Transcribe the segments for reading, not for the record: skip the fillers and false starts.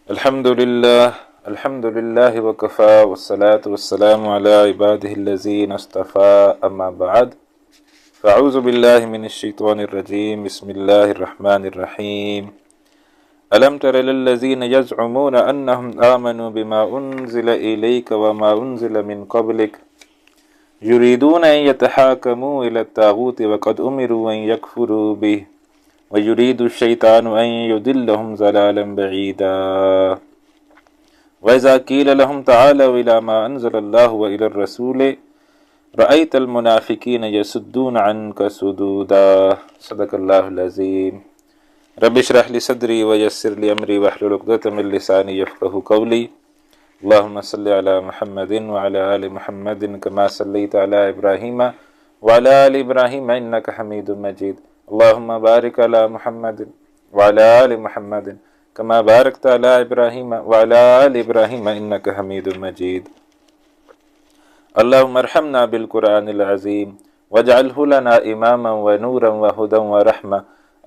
الحمد للہ وکفا والصلاة والسلام علی عبادہ الذین اصطفیٰ اما بعد فاعوذ باللہ من الشیطان الرجیم بسم اللہ الرحمن الرحیم الم تر للذین یزعمون انہم آمنوا بما انزل الیک وما انزل من قبلک یریدون ان یتحاکموا الی الطاغوت وقد امروا ان یکفروا به وَيُرِيدُ الشَّيْطَانُ أَن يُضِلَّهُمْ ضَلَالًا بَعِيدًا وَإِذَا قِيلَ لَهُمْ تَعَالَوْا إِلَى مَا أَنزَلَ اللَّهُ وَإِلَى الرَّسُولِ رَأَيْتَ الْمُنَافِقِينَ يَصُدُّونَ عَنكَ صُدُودًا صدق اللہ العظیم رب اشرح لي صدری ويسر لي أمري واحلل عقدة من لساني يفقهوا قولي اللهم صل على محمد وعلى آل محمد كما صليت على إبراهيم وعلى آل إبراهيم إنك حميد مجيد اللهم بارك على محمد وعلى آل محمد كما باركت على إبراهيم وعلى آل إبراهيم إنك حميد مجيد اللهم ارحمنا بالقرآن العظيم واجعله لنا إماما ونورا وهدى ورحمة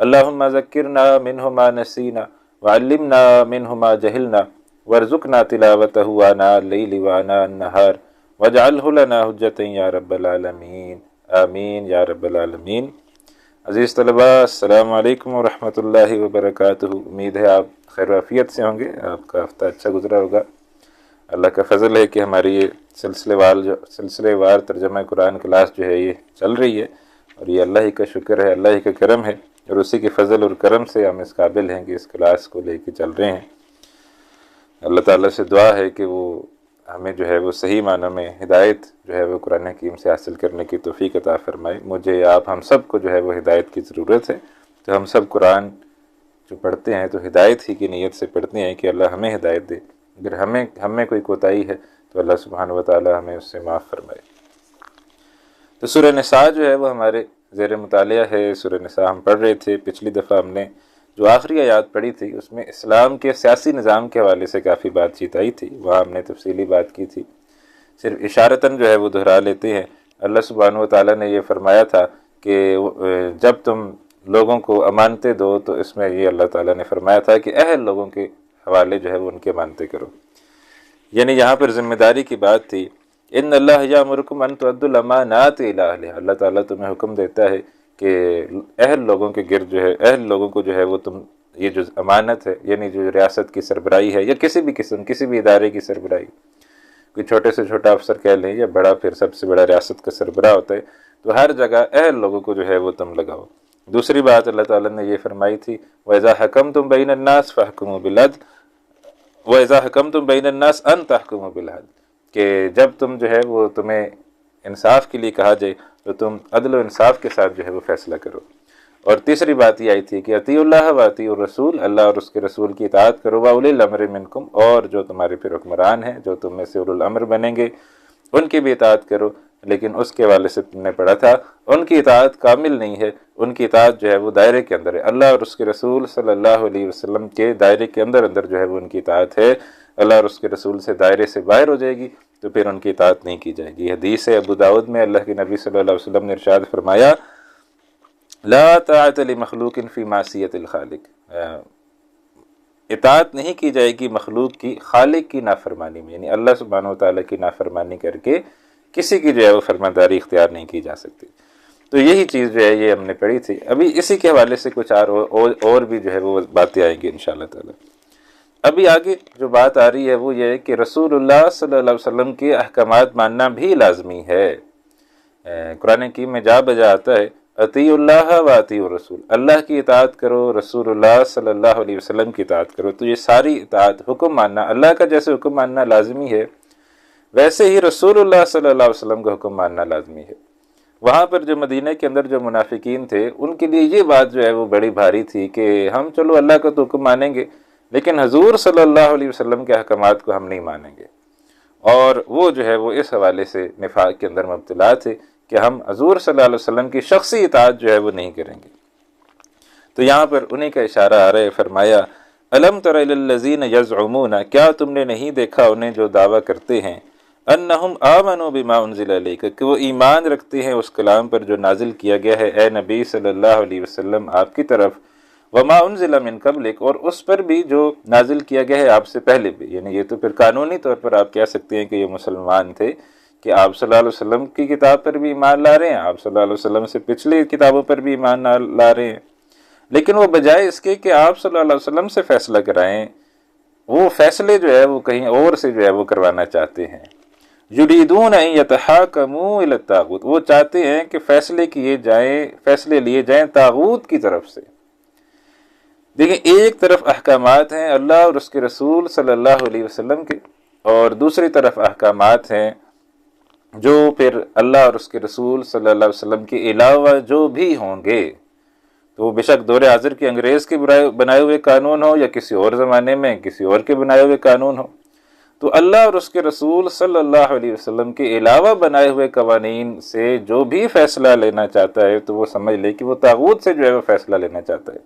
اللهم ذكرنا منه ما نسينا وعلمنا منه ما جهلنا وارزقنا تلاوته آناء الليل وآناء النهار واجعله لنا حجة يا رب العالمين آمين يا رب العالمين عزیز طلباء السلام علیکم ورحمۃ اللہ وبرکاتہ۔ امید ہے آپ خیر و عافیت سے ہوں گے، آپ کا ہفتہ اچھا گزرا ہوگا۔ اللہ کا فضل ہے کہ ہماری یہ سلسلے وار ترجمہ قرآن کلاس جو ہے یہ چل رہی ہے، اور یہ اللہ ہی کا شکر ہے، اللہ ہی کا کرم ہے، اور اسی کے فضل اور کرم سے ہم اس قابل ہیں کہ اس کلاس کو لے کے چل رہے ہیں۔ اللہ تعالیٰ سے دعا ہے کہ وہ ہمیں جو ہے وہ صحیح معنی میں ہدایت جو ہے وہ قرآن حکیم سے حاصل کرنے کی توفیق عطا فرمائے۔ مجھے آپ ہم سب کو جو ہے وہ ہدایت کی ضرورت ہے، تو ہم سب قرآن جو پڑھتے ہیں تو ہدایت ہی کی نیت سے پڑھتے ہیں کہ اللہ ہمیں ہدایت دے۔ اگر ہم میں کوئی کوتاہی ہے تو اللہ سبحانہ و تعالی ہمیں اس سے معاف فرمائے۔ تو سورہ نساء جو ہے وہ ہمارے زیر مطالعہ ہے۔ سورہ نساء ہم پڑھ رہے تھے، پچھلی دفعہ ہم نے جو آخری آیات پڑھی تھی اس میں اسلام کے سیاسی نظام کے حوالے سے کافی بات چیت آئی تھی، وہاں ہم نے تفصیلی بات کی تھی۔ صرف اشارتاً جو ہے وہ دہرا لیتے ہیں۔ اللہ سبحانہ و تعالیٰ نے یہ فرمایا تھا کہ جب تم لوگوں کو امانتیں دو تو اس میں یہ اللہ تعالیٰ نے فرمایا تھا کہ اہل لوگوں کے حوالے جو ہے وہ ان کے امانتیں کرو، یعنی یہاں پر ذمہ داری کی بات تھی۔ ان اللہ یامرکم ان تؤدوا الامانات الی اہلہا، اللہ تعالیٰ تمہیں حکم دیتا ہے کہ اہل لوگوں کے گرد جو ہے، اہل لوگوں کو جو ہے وہ تم یہ جو امانت ہے، یعنی جو ریاست کی سربراہی ہے یا کسی بھی قسم کسی بھی ادارے کی سربراہی، کوئی چھوٹے سے چھوٹا افسر کہہ لیں یا بڑا پھر سب سے بڑا ریاست کا سربراہ ہوتا ہے، تو ہر جگہ اہل لوگوں کو جو ہے وہ تم لگاؤ۔ دوسری بات اللہ تعالیٰ نے یہ فرمائی تھی وَإِذَا حَكَمْتُمْ بَيْنَ النَّاسِ فَاحْكُمُوا بِالْعَدْلِ وَإِذَا حَكَمْتُمْ بَيْنَ النَّاسِ أَن تَحْكُمُوا بِالْعَدْلِ، کہ جب تم جو ہے وہ تمہیں انصاف کے لیے کہا جائے تو تم عدل و انصاف کے ساتھ جو ہے وہ فیصلہ کرو۔ اور تیسری بات یہ آئی تھی کہ اطیعوا اللہ واطیعوا الرسول، اللہ اور اس کے رسول کی اطاعت کرو، وَأُولِي الْأَمْرِ مِنْكُمْ، اور جو تمہارے پھر حکمران ہیں، جو تم میں سے اولو الامر بنیں گے ان کی بھی اطاعت کرو۔ لیکن اس کے حوالے سے تم نے پڑھا تھا ان کی اطاعت کامل نہیں ہے، ان کی اطاعت جو ہے وہ دائرے کے اندر ہے، اللہ اور اس کے رسول صلی اللہ علیہ وسلم کے دائرے کے اندر جو ہے وہ ان کی اطاعت ہے۔ اللہ اور اس کے رسول سے دائرے سے باہر ہو جائے گی تو پھر ان کی اطاعت نہیں کی جائے گی۔ حدیث ہے ابو داؤد میں اللہ کے نبی صلی اللہ علیہ وسلم نے ارشاد فرمایا لا طاعت لمخلوق فی معصیت الخالق، اطاعت نہیں کی جائے گی مخلوق کی خالق کی نافرمانی میں، یعنی اللہ سبحانہ و تعالیٰ کی نافرمانی کر کے کسی کی جو ہے وہ فرمانداری اختیار نہیں کی جا سکتی۔ تو یہی چیز جو ہے یہ ہم نے پڑھی تھی۔ ابھی اسی کے حوالے سے کچھ اور بھی جو ہے وہ باتیں آئیں گی انشاءاللہ تعالی۔ ابھی آگے جو بات آ رہی ہے وہ یہ ہے کہ رسول اللہ صلی اللہ علیہ وسلم کے احکامات ماننا بھی لازمی ہے۔ قرآن حکیم میں جا بجا آتا ہے اطیعوا اللہ واطیعوا الرسول، اللہ کی اطاعت کرو، رسول اللہ صلی اللہ علیہ وسلم کی اطاعت کرو۔ تو یہ ساری اطاعت، حکم ماننا، اللہ کا جیسے حکم ماننا لازمی ہے ویسے ہی رسول اللہ صلی اللہ علیہ وسلم کا حکم ماننا لازمی ہے۔ وہاں پر جو مدینہ کے اندر جو منافقین تھے ان کے لیے یہ بات جو ہے وہ بڑی بھاری تھی کہ ہم چلو اللہ کا تو حکم مانیں گے لیکن حضور صلی اللہ علیہ وسلم کے احکامات کو ہم نہیں مانیں گے، اور وہ جو ہے وہ اس حوالے سے نفاق کے اندر مبتلا تھے کہ ہم حضور صلی اللہ علیہ وسلم کی شخصی اطاعت جو ہے وہ نہیں کریں گے۔ تو یہاں پر انہیں کا اشارہ آ رہا ہے، فرمایا الم تر الی الذین یزعمون، کیا تم نے نہیں دیکھا انہیں جو دعویٰ کرتے ہیں انہم آمنوا بما انزل الیک، کہ وہ ایمان رکھتے ہیں اس کلام پر جو نازل کیا گیا ہے اے نبی صلی اللہ علیہ وسلم آپ کی طرف، وما انزل من قبلک، اور اس پر بھی جو نازل کیا گیا ہے آپ سے پہلے بھی. یعنی یہ تو پھر قانونی طور پر آپ کہہ سکتے ہیں کہ یہ مسلمان تھے کہ آپ صلی اللہ علیہ وسلم کی کتاب پر بھی ایمان لا رہے ہیں، آپ صلی اللہ علیہ وسلم سے پچھلی کتابوں پر بھی ایمان لا رہے ہیں، لیکن وہ بجائے اس کے کہ آپ صلی اللہ علیہ وسلم سے فیصلہ کرائیں، وہ فیصلے جو ہے وہ کہیں اور سے جو ہے وہ کروانا چاہتے ہیں. یریدون ان یتحاکموا الی الطاغوت، وہ چاہتے ہیں کہ فیصلے لیے جائیں طاغوت کی طرف سے. دیکھیں، ایک طرف احکامات ہیں اللہ اور اس کے رسول صلی اللہ علیہ وسلم کے، اور دوسری طرف احکامات ہیں جو پھر اللہ اور اس کے رسول صلی اللہ علیہ وسلم کے علاوہ جو بھی ہوں گے، تو وہ بے شک دور حاضر کے انگریز کے بنائے ہوئے قانون ہو یا کسی اور زمانے میں کسی اور کے بنائے ہوئے قانون ہو، تو اللہ اور اس کے رسول صلی اللہ علیہ وسلم کے علاوہ بنائے ہوئے قوانین سے جو بھی فیصلہ لینا چاہتا ہے تو وہ سمجھ لے کہ وہ طاغوت سے جو ہے وہ فیصلہ لینا چاہتا ہے.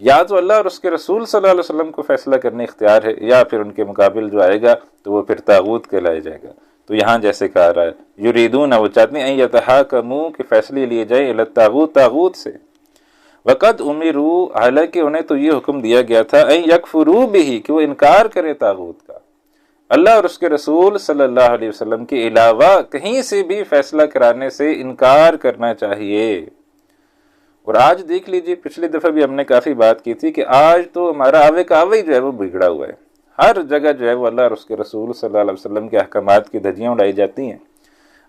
یا تو اللہ اور اس کے رسول صلی اللہ علیہ وسلم کو فیصلہ کرنے اختیار ہے، یا پھر ان کے مقابل جو آئے گا تو وہ پھر طاغوت کہلایا جائے گا. تو یہاں جیسے کہا رہا ہے یریدون، وہ چاہتے ہیں ان یتحاکموا، کہ فیصلے لیے جائیں الی الطاغوت، طاغوت سے. وقد امروا، حالانکہ انہیں تو یہ حکم دیا گیا تھا ان یکفروا بہ، کہ وہ انکار کرے طاغوت کا. اللہ اور اس کے رسول صلی اللہ علیہ وسلم کے علاوہ کہیں سے بھی فیصلہ کرانے سے انکار کرنا چاہیے. اور آج دیکھ لیجئے، پچھلی دفعہ بھی ہم نے کافی بات کی تھی کہ آج تو ہمارا آوے کا آوے جو ہے وہ بگڑا ہوا ہے. ہر جگہ جو ہے وہ اللہ اور اس کے رسول صلی اللہ علیہ وسلم کے احکامات کی دھجیاں اڑائی جاتی ہیں.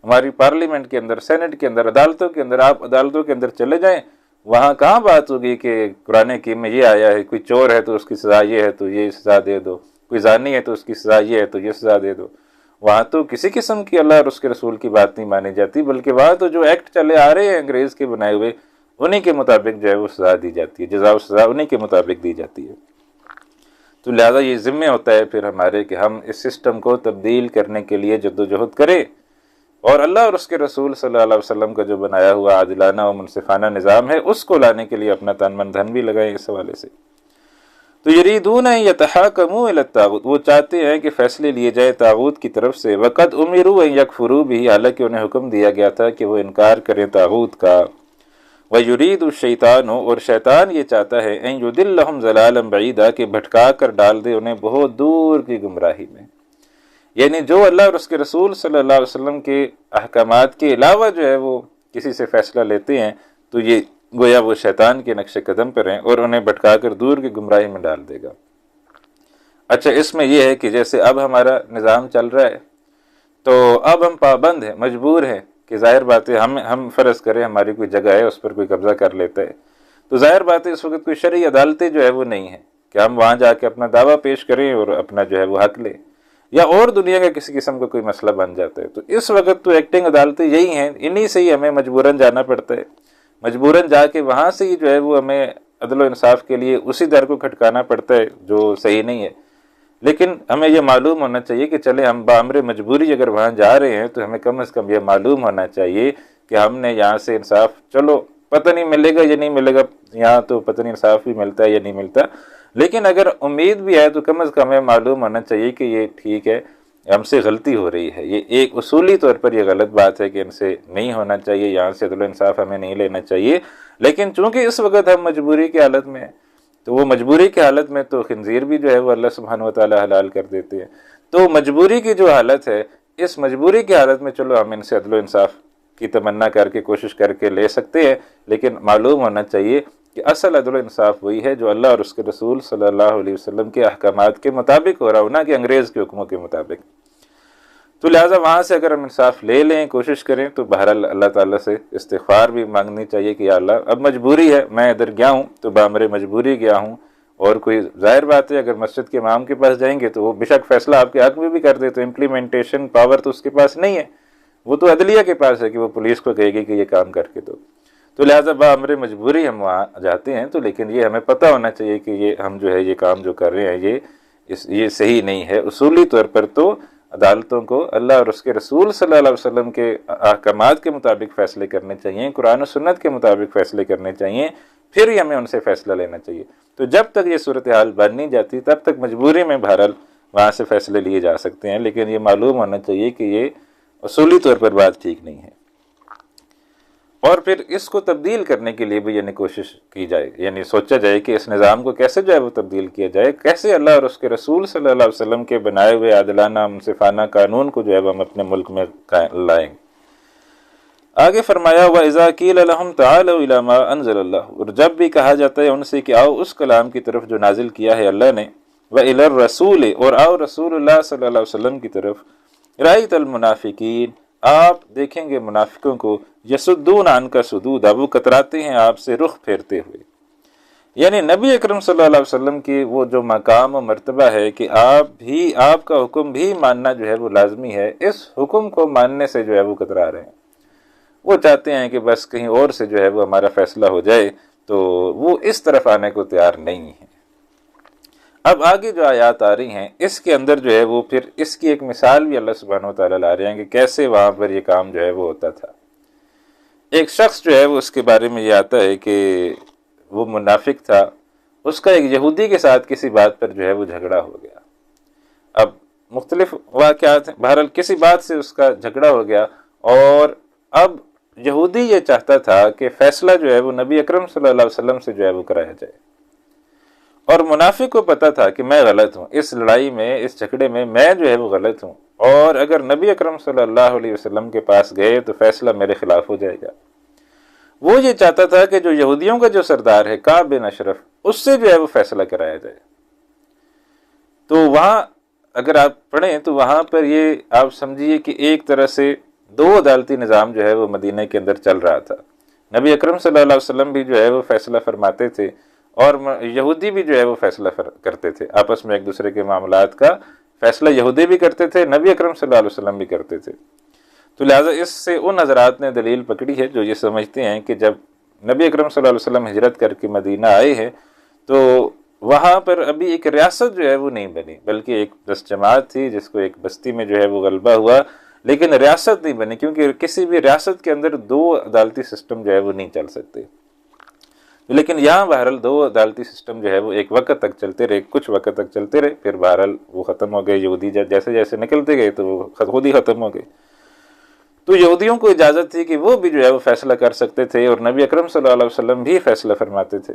ہماری پارلیمنٹ کے اندر، سینٹ کے اندر، عدالتوں کے اندر، آپ عدالتوں کے اندر چلے جائیں، وہاں کہاں بات ہوگی کہ قرآن حکیم میں یہ آیا ہے، کوئی چور ہے تو اس کی سزا یہ ہے تو یہ سزا دے دو، کوئی زانی ہے تو اس کی سزا یہ ہے تو یہ سزا دے دو. وہاں تو کسی قسم کی اللہ اور اس کے رسول کی بات نہیں مانی جاتی، بلکہ وہاں تو جو ایکٹ چلے آ رہے ہیں انگریز کے بنائے ہوئے، انہی کے مطابق جو ہے وہ سزا دی جاتی ہے، جزا و سزا انہی کے مطابق دی جاتی ہے. تو لہذا یہ ذمہ ہوتا ہے پھر ہمارے کہ ہم اس سسٹم کو تبدیل کرنے کے لیے جدوجہد کریں، اور اللہ اور اس کے رسول صلی اللہ علیہ وسلم کا جو بنایا ہوا عادلانہ و منصفانہ نظام ہے اس کو لانے کے لیے اپنا تن من دھن بھی لگائیں اس حوالے سے. تو یریدون ان یتحاکموا الی الطاغوت، وہ چاہتے ہیں کہ فیصلے لیے جائے طاغوت کی طرف سے. وقد امروا ان یکفروا بہ، حالانکہ انہیں حکم دیا گیا تھا کہ وہ انکار کریں طاغوت کا. وَيُرِيدُ الشَّيْطَانُ، اور شیطان یہ چاہتا ہے ان یضلہم ضلالا بعیدا، کہ بھٹکا کر ڈال دے انہیں بہت دور کی گمراہی میں. یعنی جو اللہ اور اس کے رسول صلی اللہ علیہ وسلم کے احکامات کے علاوہ جو ہے وہ کسی سے فیصلہ لیتے ہیں تو یہ گویا وہ شیطان کے نقش قدم پر ہیں اور انہیں بھٹکا کر دور کی گمراہی میں ڈال دے گا. اچھا، اس میں یہ ہے کہ جیسے اب ہمارا نظام چل رہا ہے تو اب ہم پابند ہیں، مجبور ہیں کہ ظاہر بات ہے ہم فرض کریں ہماری کوئی جگہ ہے، اس پر کوئی قبضہ کر لیتا ہے، تو ظاہر بات ہے اس وقت کوئی شرعی عدالتیں جو ہے وہ نہیں ہیں کہ ہم وہاں جا کے اپنا دعویٰ پیش کریں اور اپنا جو ہے وہ حق لیں، یا اور دنیا کا کسی قسم کا کوئی مسئلہ بن جاتا ہے. تو اس وقت تو ایکٹنگ عدالتیں یہی ہیں، انہی سے ہی ہمیں مجبوراً جانا پڑتا ہے. مجبوراً جا کے وہاں سے ہی جو ہے وہ ہمیں عدل و انصاف کے لیے اسی در کو کھٹکانا پڑتا ہے جو صحیح نہیں ہے. لیکن ہمیں یہ معلوم ہونا چاہیے کہ چلے ہم بامر مجبوری اگر وہاں جا رہے ہیں تو ہمیں کم از کم یہ معلوم ہونا چاہیے کہ ہم نے یہاں سے انصاف، چلو پتہ نہیں ملے گا یا نہیں ملے گا، یہاں تو پتہ نہیں انصاف بھی ملتا ہے یا نہیں ملتا، لیکن اگر امید بھی ہے تو کم از کم ہمیں معلوم ہونا چاہیے کہ یہ ٹھیک ہے، ہم سے غلطی ہو رہی ہے. یہ ایک اصولی طور پر یہ غلط بات ہے کہ ان سے نہیں ہونا چاہیے، یہاں سے عدل و انصاف ہمیں نہیں لینا چاہیے. لیکن چونکہ اس وقت ہم مجبوری کی حالت میں ہیں تو وہ مجبوری کی حالت میں تو خنزیر بھی جو ہے وہ اللہ سبحانہ و تعالیٰ حلال کر دیتے ہیں. تو مجبوری کی جو حالت ہے، اس مجبوری کی حالت میں چلو ہم ان سے عدل و انصاف کی تمنا کر کے کوشش کر کے لے سکتے ہیں، لیکن معلوم ہونا چاہیے کہ اصل عدل و انصاف وہی ہے جو اللہ اور اس کے رسول صلی اللہ علیہ وسلم کے احکامات کے مطابق ہو رہا ہو، نہ کہ انگریز کے حکموں کے مطابق. تو لہٰذا وہاں سے اگر ہم انصاف لے لیں، کوشش کریں، تو بہرحال اللہ تعالیٰ سے استغفار بھی مانگنی چاہیے کہ یا اللہ اب مجبوری ہے، میں ادھر گیا ہوں تو بامر مجبوری گیا ہوں. اور کوئی ظاہر بات ہے اگر مسجد کے امام کے پاس جائیں گے تو وہ بے شک فیصلہ آپ کے حق میں بھی کر دے، تو امپلیمنٹیشن پاور تو اس کے پاس نہیں ہے، وہ تو عدلیہ کے پاس ہے کہ وہ پولیس کو کہے گی کہ یہ کام کر کے دو. تو لہٰذا بامر مجبوری ہم وہاں جاتے ہیں. تو لیکن یہ ہمیں پتہ ہونا چاہیے کہ یہ ہم جو ہے یہ کام جو کر رہے ہیں یہ صحیح نہیں ہے. اصولی طور پر تو عدالتوں کو اللہ اور اس کے رسول صلی اللہ علیہ وسلم کے احکامات کے مطابق فیصلے کرنے چاہیے، قرآن و سنت کے مطابق فیصلے کرنے چاہیے، پھر ہی ہمیں ان سے فیصلہ لینا چاہیے. تو جب تک یہ صورتحال بن نہیں جاتی تب تک مجبوری میں بہرحال وہاں سے فیصلے لیے جا سکتے ہیں، لیکن یہ معلوم ہونا چاہیے کہ یہ اصولی طور پر بات ٹھیک نہیں ہے. اور پھر اس کو تبدیل کرنے کے لیے بھی یعنی کوشش کی جائے، یعنی سوچا جائے کہ اس نظام کو کیسے جو ہے وہ تبدیل کیا جائے، کیسے اللہ اور اس کے رسول صلی اللہ علیہ وسلم کے بنائے ہوئے عادلانہ منصفانہ قانون کو جو ہے وہ ہم اپنے ملک میں لائیں۔ آگے فرمایا وَإِذَا قِيلَ لَهُمْ تَعَالَوْا إِلَىٰ مَا أَنزَلَ اللَّهُ، اور جب بھی کہا جاتا ہے ان سے کہ آؤ اس کلام کی طرف جو نازل کیا ہے اللہ نے، وَإِلَى الرَّسُولِ، اور آؤ رسول اللہ صلی اللہ علیہ وسلم کی طرف، رَأَيْتَ الْمُنَافِقِينَ، آپ دیکھیں گے منافقوں کو، یصدون عنک صدودا، وہ کتراتے ہیں آپ سے رخ پھیرتے ہوئے۔ یعنی نبی اکرم صلی اللہ علیہ وسلم کی وہ جو مقام و مرتبہ ہے کہ آپ کا حکم بھی ماننا جو ہے وہ لازمی ہے، اس حکم کو ماننے سے جو ہے وہ کترا رہے ہیں۔ وہ چاہتے ہیں کہ بس کہیں اور سے جو ہے وہ ہمارا فیصلہ ہو جائے، تو وہ اس طرف آنے کو تیار نہیں ہے۔ اب آگے جو آیات آ رہی ہیں اس کے اندر جو ہے وہ پھر اس کی ایک مثال بھی اللہ سبحانہ وتعالیٰ لا رہے ہیں کہ کیسے وہاں پر یہ کام جو ہے وہ ہوتا تھا۔ ایک شخص جو ہے وہ اس کے بارے میں یہ آتا ہے کہ وہ منافق تھا، اس کا ایک یہودی کے ساتھ کسی بات پر جو ہے وہ جھگڑا ہو گیا۔ اب مختلف واقعات ہیں، بہرحال کسی بات سے اس کا جھگڑا ہو گیا، اور اب یہودی یہ چاہتا تھا کہ فیصلہ جو ہے وہ نبی اکرم صلی اللہ علیہ وسلم سے جو ہے وہ کرایا جائے، اور منافق کو پتا تھا کہ میں غلط ہوں، اس لڑائی میں، اس جھگڑے میں جو ہے وہ غلط ہوں، اور اگر نبی اکرم صلی اللہ علیہ وسلم کے پاس گئے تو فیصلہ میرے خلاف ہو جائے گا۔ وہ یہ چاہتا تھا کہ جو یہودیوں کا جو سردار ہے کعب بن اشرف، اس سے جو ہے وہ فیصلہ کرایا جائے۔ تو وہاں اگر آپ پڑھیں تو وہاں پر یہ آپ سمجھیے کہ ایک طرح سے دو عدالتی نظام جو ہے وہ مدینہ کے اندر چل رہا تھا۔ نبی اکرم صلی اللہ علیہ وسلم بھی جو ہے وہ فیصلہ فرماتے تھے، اور یہودی بھی جو ہے وہ فیصلہ کرتے تھے، آپس میں ایک دوسرے کے معاملات کا فیصلہ یہودی بھی کرتے تھے، نبی اکرم صلی اللہ علیہ وسلم بھی کرتے تھے۔ تو لہٰذا اس سے ان حضرات نے دلیل پکڑی ہے جو یہ سمجھتے ہیں کہ جب نبی اکرم صلی اللہ علیہ وسلم ہجرت کر کے مدینہ آئے ہیں تو وہاں پر ابھی ایک ریاست جو ہے وہ نہیں بنی، بلکہ ایک دست جماعت تھی جس کو ایک بستی میں جو ہے وہ غلبہ ہوا، لیکن ریاست نہیں بنی، کیونکہ کسی بھی ریاست کے اندر دو عدالتی سسٹم جو ہے وہ نہیں چل سکتے۔ لیکن یہاں بہرحال دو عدالتی سسٹم جو ہے وہ ایک وقت تک چلتے رہے، کچھ وقت تک چلتے رہے، پھر بہرحال وہ ختم ہو گئے۔ یہودی جیسے جیسے نکلتے گئے تو وہ خود ہی ختم ہو گئے۔ تو یہودیوں کو اجازت تھی کہ وہ بھی جو ہے وہ فیصلہ کر سکتے تھے، اور نبی اکرم صلی اللہ علیہ وسلم بھی فیصلہ فرماتے تھے۔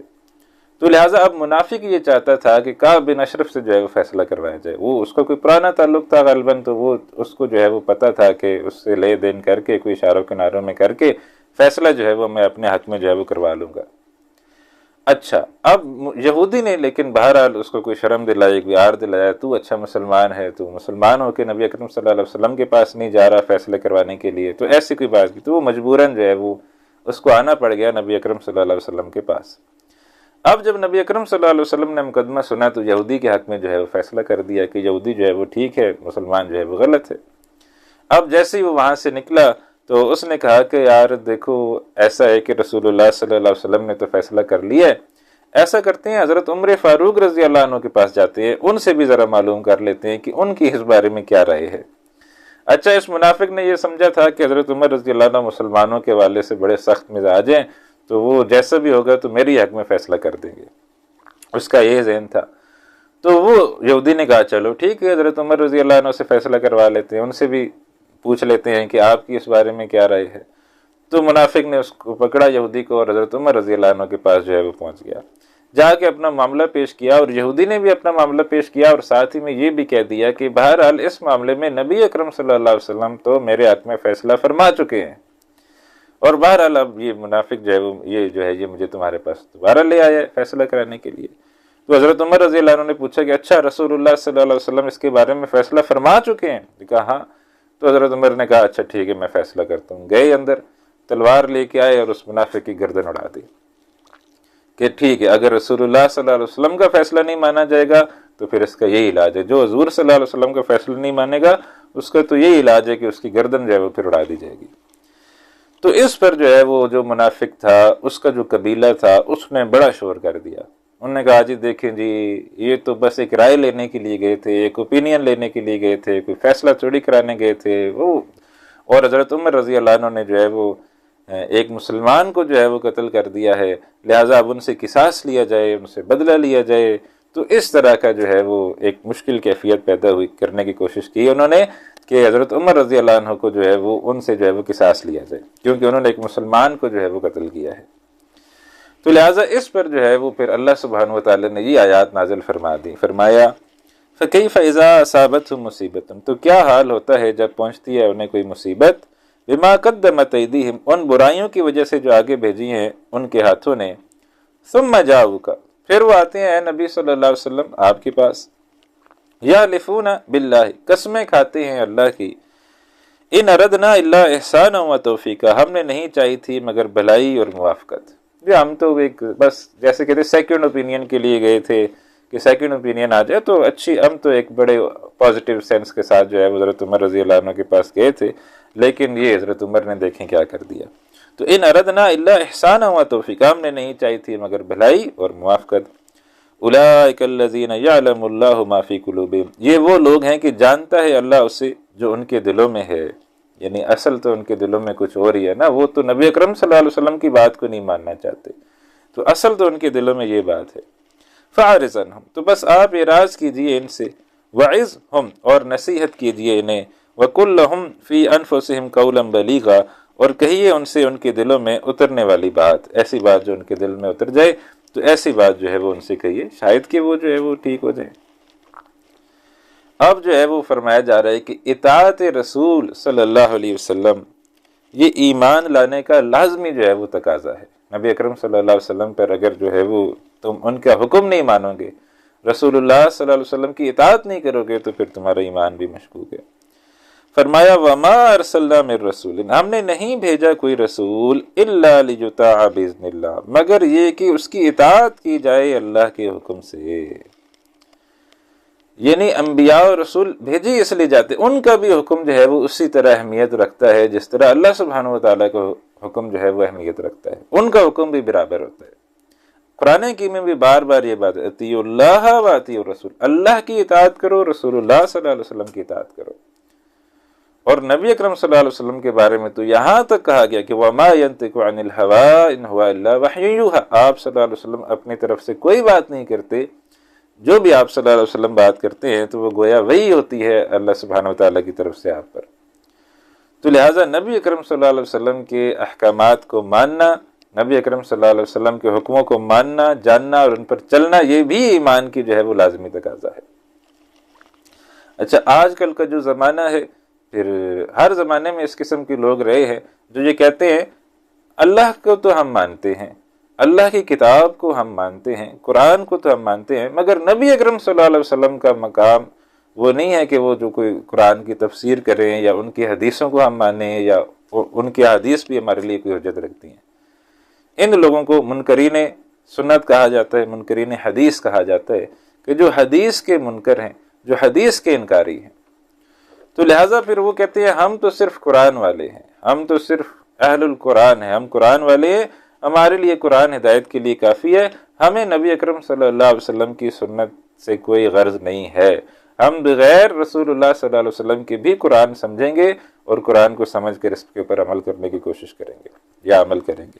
تو لہٰذا اب منافق یہ چاہتا تھا کہ کعب بن اشرف سے جو ہے وہ فیصلہ کروایا جائے، وہ اس کا کوئی پرانا تعلق تھا غالباً، تو وہ اس کو جو ہے وہ پتہ تھا کہ اس سے لے دین کر کے کوئی اشاروں کناروں میں کر کے فیصلہ جو ہے وہ میں اپنے حق میں جو ہے وہ کروا لوں گا۔ اچھا، اب یہودی نے لیکن بہرحال اس کو کوئی شرم دلائی، کوئی عار دلایا، تو اچھا مسلمان ہے، تو مسلمان ہو کے نبی اکرم صلی اللہ علیہ وسلم کے پاس نہیں جا رہا فیصلہ کروانے کے لیے، تو ایسی کوئی بات کی، تو وہ مجبوراً جو ہے وہ اس کو آنا پڑ گیا نبی اکرم صلی اللہ علیہ وسلم کے پاس۔ اب جب نبی اکرم صلی اللہ علیہ وسلم نے مقدمہ سنا تو یہودی کے حق میں جو ہے وہ فیصلہ کر دیا کہ یہودی جو ہے وہ ٹھیک ہے، مسلمان جو ہے وہ غلط ہے۔ اب جیسے ہی وہ وہاں سے نکلا تو اس نے کہا کہ یار دیکھو، ایسا ہے کہ رسول اللہ صلی اللہ علیہ وسلم نے تو فیصلہ کر لیا ہے، ایسا کرتے ہیں حضرت عمر فاروق رضی اللہ عنہ کے پاس جاتے ہیں، ان سے بھی ذرا معلوم کر لیتے ہیں کہ ان کی اس بارے میں کیا رائے ہے۔ اچھا، اس منافق نے یہ سمجھا تھا کہ حضرت عمر رضی اللہ عنہ مسلمانوں کے حوالے سے بڑے سخت مزاج ہیں، تو وہ جیسا بھی ہوگا تو میری حق میں فیصلہ کر دیں گے، اس کا یہ ذہن تھا۔ تو وہ یہودی نے کہا چلو ٹھیک ہے، حضرت عمر رضی اللہ عنہ سے فیصلہ کروا لیتے ہیں، ان سے بھی پوچھ لیتے ہیں کہ آپ کی اس بارے میں کیا رائے ہے۔ تو منافق نے اس کو پکڑا یہودی کو، اور حضرت عمر رضی اللہ عنہ کے پاس جو ہے وہ پہنچ گیا، جا کے اپنا معاملہ پیش کیا، اور یہودی نے بھی اپنا معاملہ پیش کیا، اور ساتھ ہی میں یہ بھی کہہ دیا کہ بہرحال اس معاملے میں نبی اکرم صلی اللہ علیہ وسلم تو میرے حق میں فیصلہ فرما چکے ہیں، اور بہرحال اب یہ منافق جو ہے یہ مجھے تمہارے پاس دوبارہ لے آیا ہے فیصلہ کرانے کے لیے۔ تو حضرت عمر رضی اللہ عنہ نے پوچھا کہ اچھا رسول اللہ صلی اللہ علیہ وسلم اس کے بارے میں فیصلہ فرما چکے ہیں؟ کہا ہاں۔ تو حضرت عمر نے کہا اچھا ٹھیک ہے، میں فیصلہ کرتا ہوں۔ گئے اندر، تلوار لے کے آئے اور اس منافق کی گردن اڑا دی کہ ٹھیک ہے، اگر رسول اللہ صلی اللہ علیہ وسلم کا فیصلہ نہیں مانا جائے گا تو پھر اس کا یہی علاج ہے، جو حضور صلی اللہ علیہ وسلم کا فیصلہ نہیں مانے گا اس کا تو یہی علاج ہے کہ اس کی گردن جو ہے وہ پھر اڑا دی جائے گی۔ تو اس پر جو ہے وہ جو منافق تھا، اس کا جو قبیلہ تھا، اس نے بڑا شور کر دیا۔ انہوں نے کہا جی دیکھیں جی، یہ تو بس ایک رائے لینے کے لیے گئے تھے، ایک اوپینین لینے کے لیے گئے تھے، کوئی فیصلہ چوری کرانے گئے تھے وہ، اور حضرت عمر رضی اللہ عنہ نے جو ہے وہ ایک مسلمان کو جو ہے وہ قتل کر دیا ہے، لہٰذا اب ان سے قصاص لیا جائے، ان سے بدلہ لیا جائے۔ تو اس طرح کا جو ہے وہ ایک مشکل کیفیت پیدا ہوئی کرنے کی کوشش کی انہوں نے، کہ حضرت عمر رضی اللہ عنہ کو جو ہے وہ ان سے جو ہے وہ قصاص لیا جائے، کیونکہ انہوں نے ایک مسلمان کو جو ہے وہ قتل کیا ہے۔ تو لہٰذا اس پر جو ہے وہ پھر اللہ سبحانہ و تعالیٰ نے یہ آیات نازل فرما دی، فرمایا فَكَيْفَ إِذَا أَصَابَتْهُمْ مُصِيبَةٌ، تو کیا حال ہوتا ہے جب پہنچتی ہے انہیں کوئی مصیبت، بِمَا قَدَّمَتْ أَيْدِيهِمْ، ان برائیوں کی وجہ سے جو آگے بھیجی ہیں ان کے ہاتھوں نے، ثُمَّ جَاءُوكَ، پھر وہ آتے ہیں اے نبی صلی اللہ علیہ وسلم آپ کے پاس، يَحْلِفُونَ بِاللَّهِ، قسمیں کھاتے ہیں اللہ کی، إِنْ أَرَدْنَا إِلَّا إِحْسَانًا وَتَوْفِيقًا، ہم نے نہیں چاہی تھی مگر بھلائی اور موافقت۔ ہم تو ایک بس جیسے کہتے سیکنڈ اوپینین کے لیے گئے تھے کہ سیکنڈ اوپینین آ جائے تو اچھی، ہم تو ایک بڑے پازیٹیو سینس کے ساتھ جو ہے حضرت عمر رضی اللہ عنہ کے پاس گئے تھے، لیکن یہ حضرت عمر نے دیکھیں کیا کر دیا۔ تو ان اردنا الا احسانا و توفیقا، ہم نے نہیں چاہی تھی مگر بھلائی اور موافقت۔ اولئک الذین یعلم اللہ ما فی قلوبہم، یہ وہ لوگ ہیں کہ جانتا ہے اللہ اسے جو ان کے دلوں میں ہے، یعنی اصل تو ان کے دلوں میں کچھ اور ہی ہے نا، وہ تو نبی اکرم صلی اللہ علیہ وسلم کی بات کو نہیں ماننا چاہتے، تو اصل تو ان کے دلوں میں یہ بات ہے۔ فَأَعْرِضْ عَنْهُمْ، تو بس آپ اعراض کیجئے ان سے، وَعِظْهُمْ، اور نصیحت کیجئے انہیں، وَقُلْ لَهُمْ فِي أَنفُسِهِمْ قَوْلًا بَلِيغًا، اور کہیے ان سے ان کے دلوں میں اترنے والی بات، ایسی بات جو ان کے دل میں اتر جائے، تو ایسی بات جو ہے وہ ان سے کہیے، شاید کہ وہ جو ہے وہ ٹھیک ہو جائے۔ اب جو ہے وہ فرمایا جا رہا ہے کہ اطاعت رسول صلی اللہ علیہ وسلم یہ ایمان لانے کا لازمی جو ہے وہ تقاضا ہے۔ نبی اکرم صلی اللہ علیہ وسلم پر اگر جو ہے وہ تم ان کا حکم نہیں مانو گے، رسول اللہ صلی اللہ علیہ وسلم کی اطاعت نہیں کرو گے، تو پھر تمہارا ایمان بھی مشکوک ہے۔ فرمایا وما ارسلنا من رسول، ہم نے نہیں بھیجا کوئی رسول الا لیطاع باذن اللہ، مگر یہ کہ اس کی اطاعت کی جائے اللہ کے حکم سے۔ یعنی انبیاء اور رسول بھیجے اس لیے جاتے، ان کا بھی حکم جو ہے وہ اسی طرح اہمیت رکھتا ہے جس طرح اللہ سبحانہ و تعالیٰ کا حکم جو ہے وہ اہمیت رکھتا ہے، ان کا حکم بھی برابر ہوتا ہے۔ قرآن حکیم میں بھی بار بار یہ بات ہے، اطیعوا اللہ و اطیعوا الرسول، اللہ کی اطاعت کرو، رسول اللہ صلی اللہ علیہ وسلم کی اطاعت کرو۔ اور نبی اکرم صلی اللہ علیہ وسلم کے بارے میں تو یہاں تک کہا گیا کہ وَمَا يَنطِقُ عَنِ الْهَوَىٰ إِنْ هُوَ إِلَّا وَحْيٌ يُوحَىٰ، آپ صلی اللہ علیہ وسلم اپنی طرف سے کوئی بات نہیں کرتے، جو بھی آپ صلی اللہ علیہ وسلم بات کرتے ہیں تو وہ گویا وہی ہوتی ہے اللہ سبحانہ و تعالیٰ کی طرف سے آپ پر۔ تو لہٰذا نبی اکرم صلی اللہ علیہ وسلم کے احکامات کو ماننا، نبی اکرم صلی اللہ علیہ وسلم کے حکموں کو ماننا، جاننا اور ان پر چلنا، یہ بھی ایمان کی جو ہے وہ لازمی تقاضا ہے۔ اچھا، آج کل کا جو زمانہ ہے، پھر ہر زمانے میں اس قسم کے لوگ رہے ہیں جو یہ کہتے ہیں اللہ کو تو ہم مانتے ہیں، اللہ کی کتاب کو ہم مانتے ہیں، قرآن کو تو ہم مانتے ہیں، مگر نبی اکرم صلی اللہ علیہ وسلم کا مقام وہ نہیں ہے کہ وہ جو کوئی قرآن کی تفسیر کریں یا ان کی حدیثوں کو ہم مانیں یا ان کی حدیث بھی ہمارے لیے کوئی حجت رکھتی ہیں۔ ان لوگوں کو منکرین سنت کہا جاتا ہے، منکرین حدیث کہا جاتا ہے، کہ جو حدیث کے منکر ہیں، جو حدیث کے انکاری ہیں۔ تو لہٰذا پھر وہ کہتے ہیں ہم تو صرف قرآن والے ہیں، ہم تو صرف اہل القرآن ہیں، ہم قرآن والے ہیں، ہمارے لیے قرآن ہدایت کے لیے کافی ہے، ہمیں نبی اکرم صلی اللہ علیہ وسلم کی سنت سے کوئی غرض نہیں ہے، ہم بغیر رسول اللہ صلی اللہ علیہ وسلم کے بھی قرآن سمجھیں گے اور قرآن کو سمجھ کر اس کے اوپر عمل کرنے کی کوشش کریں گے یا عمل کریں گے۔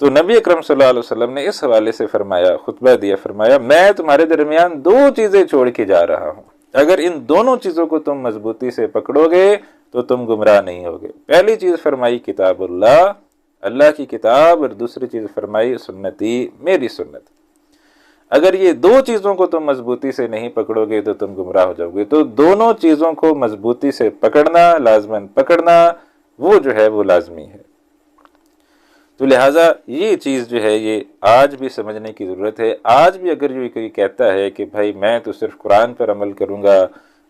تو نبی اکرم صلی اللہ علیہ وسلم نے اس حوالے سے فرمایا، خطبہ دیا، فرمایا میں تمہارے درمیان دو چیزیں چھوڑ کے جا رہا ہوں، اگر ان دونوں چیزوں کو تم مضبوطی سے پکڑو گے تو تم گمراہ نہیں ہوگے۔ پہلی چیز فرمائی کتاب اللہ، اللہ کی کتاب، اور دوسری چیز فرمائی سنتی، میری سنت۔ اگر یہ دو چیزوں کو تم مضبوطی سے نہیں پکڑو گے تو تم گمراہ ہو جاؤ گے۔ تو دونوں چیزوں کو مضبوطی سے پکڑنا، لازماً پکڑنا، وہ جو ہے وہ لازمی ہے۔ تو لہٰذا یہ چیز جو ہے یہ آج بھی سمجھنے کی ضرورت ہے۔ آج بھی اگر یہ کوئی کہتا ہے کہ بھائی میں تو صرف قرآن پر عمل کروں گا،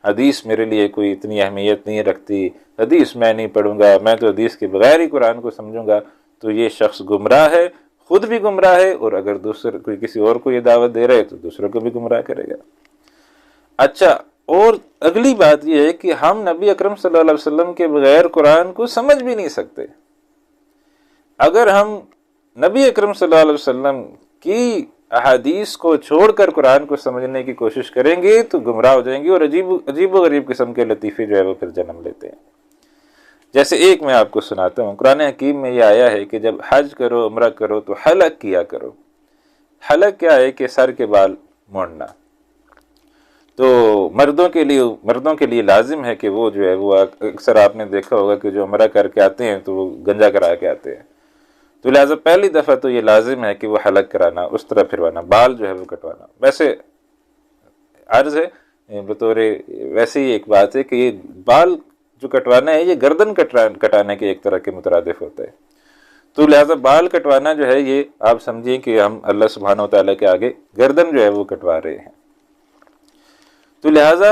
حدیث میرے لیے کوئی اتنی اہمیت نہیں رکھتی، حدیث میں نہیں پڑھوں گا، میں تو حدیث کے بغیر ہی قرآن کو سمجھوں گا، تو یہ شخص گمراہ ہے، خود بھی گمراہ ہے، اور اگر دوسرے کوئی کسی اور کو یہ دعوت دے رہے تو دوسروں کو بھی گمراہ کرے گا۔ اچھا، اور اگلی بات یہ ہے کہ ہم نبی اکرم صلی اللہ علیہ وسلم کے بغیر قرآن کو سمجھ بھی نہیں سکتے۔ اگر ہم نبی اکرم صلی اللہ علیہ وسلم کی احادیث کو چھوڑ کر قرآن کو سمجھنے کی کوشش کریں گے تو گمراہ ہو جائیں گے، اور عجیب و غریب قسم کے لطیفے جو ہے وہ پھر جنم لیتے ہیں۔ جیسے ایک میں آپ کو سناتا ہوں، قرآن حکیم میں یہ آیا ہے کہ جب حج کرو، عمرہ کرو تو حلق کیا کرو۔ حلق کیا ہے کہ سر کے بال موڑنا۔ تو مردوں کے لیے لازم ہے کہ وہ جو ہے وہ اکثر آپ نے دیکھا ہوگا کہ جو عمرہ کر کے آتے ہیں تو وہ گنجا کرا کے آتے ہیں، تو لہٰذا پہلی دفعہ تو یہ لازم ہے کہ وہ حلق کرانا، اس طرح پھروانا، بال جو ہے وہ کٹوانا۔ ویسے عرض ہے بطور ویسے ہی ایک بات ہے کہ یہ بال جو کٹوانا ہے یہ گردن کٹانے کے ایک طرح کے مترادف ہوتا ہے، تو لہٰذا بال کٹوانا جو ہے یہ آپ سمجھیں کہ ہم اللہ سبحانہ و تعالیٰ کے آگے گردن جو ہے وہ کٹوا رہے ہیں، تو لہٰذا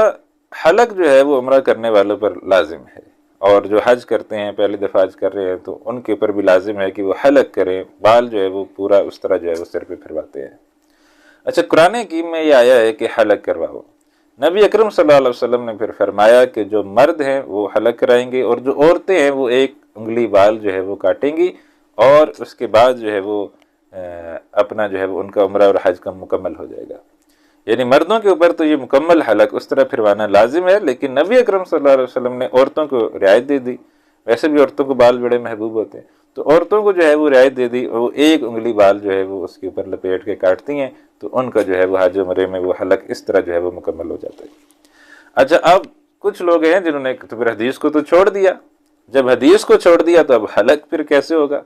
حلق جو ہے وہ عمرہ کرنے والوں پر لازم ہے، اور جو حج کرتے ہیں پہلی دفعہ حج کر رہے ہیں تو ان کے اوپر بھی لازم ہے کہ وہ حلق کریں، بال جو ہے وہ پورا اس طرح جو ہے وہ سر پہ پھرواتے ہیں۔ اچھا، قرآن حکیم میں یہ آیا ہے کہ حلق کرواؤ، نبی اکرم صلی اللہ علیہ وسلم نے پھر فرمایا کہ جو مرد ہیں وہ حلق کرائیں گے، اور جو عورتیں ہیں وہ ایک انگلی بال جو ہے وہ کاٹیں گی، اور اس کے بعد جو ہے وہ اپنا جو ہے وہ ان کا عمرہ اور حج کا مکمل ہو جائے گا۔ یعنی مردوں کے اوپر تو یہ مکمل حلق اس طرح پھروانا لازم ہے، لیکن نبی اکرم صلی اللہ علیہ وسلم نے عورتوں کو رعایت دے دی، ویسے بھی عورتوں کو بال بڑے محبوب ہوتے ہیں، تو عورتوں کو جو ہے وہ رعایت دے دی، وہ ایک انگلی بال جو ہے وہ اس کے اوپر لپیٹ کے کاٹتی ہیں، تو ان کا جو ہے وہ حج عمرے میں وہ حلق اس طرح جو ہے وہ مکمل ہو جاتا ہے۔ اچھا، اب کچھ لوگ ہیں جنہوں نے تو پھر حدیث کو تو چھوڑ دیا، جب حدیث کو چھوڑ دیا تو اب حلق پھر کیسے ہوگا؟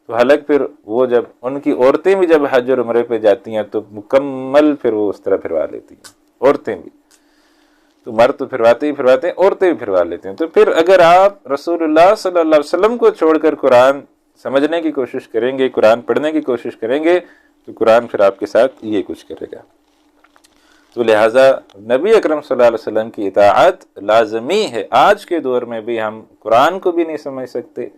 تو حلق پھر وہ جب ان کی عورتیں بھی جب حج اور عمرے پہ جاتی ہیں تو مکمل پھر وہ اس طرح پھروا لیتی ہیں، عورتیں بھی، تو مرد تو پھرواتے ہی پھرواتے ہیں، عورتیں بھی پھروا لیتے ہیں۔ تو پھر اگر آپ رسول اللہ صلی اللہ علیہ وسلم کو چھوڑ کر قرآن سمجھنے کی کوشش کریں گے، قرآن پڑھنے کی کوشش کریں گے، تو قرآن پھر آپ کے ساتھ یہ کچھ کرے گا۔ تو لہٰذا نبی اکرم صلی اللہ علیہ وسلم کی اطاعت لازمی ہے۔ آج کے دور میں بھی ہم قرآن کو بھی نہیں سمجھ سکتے،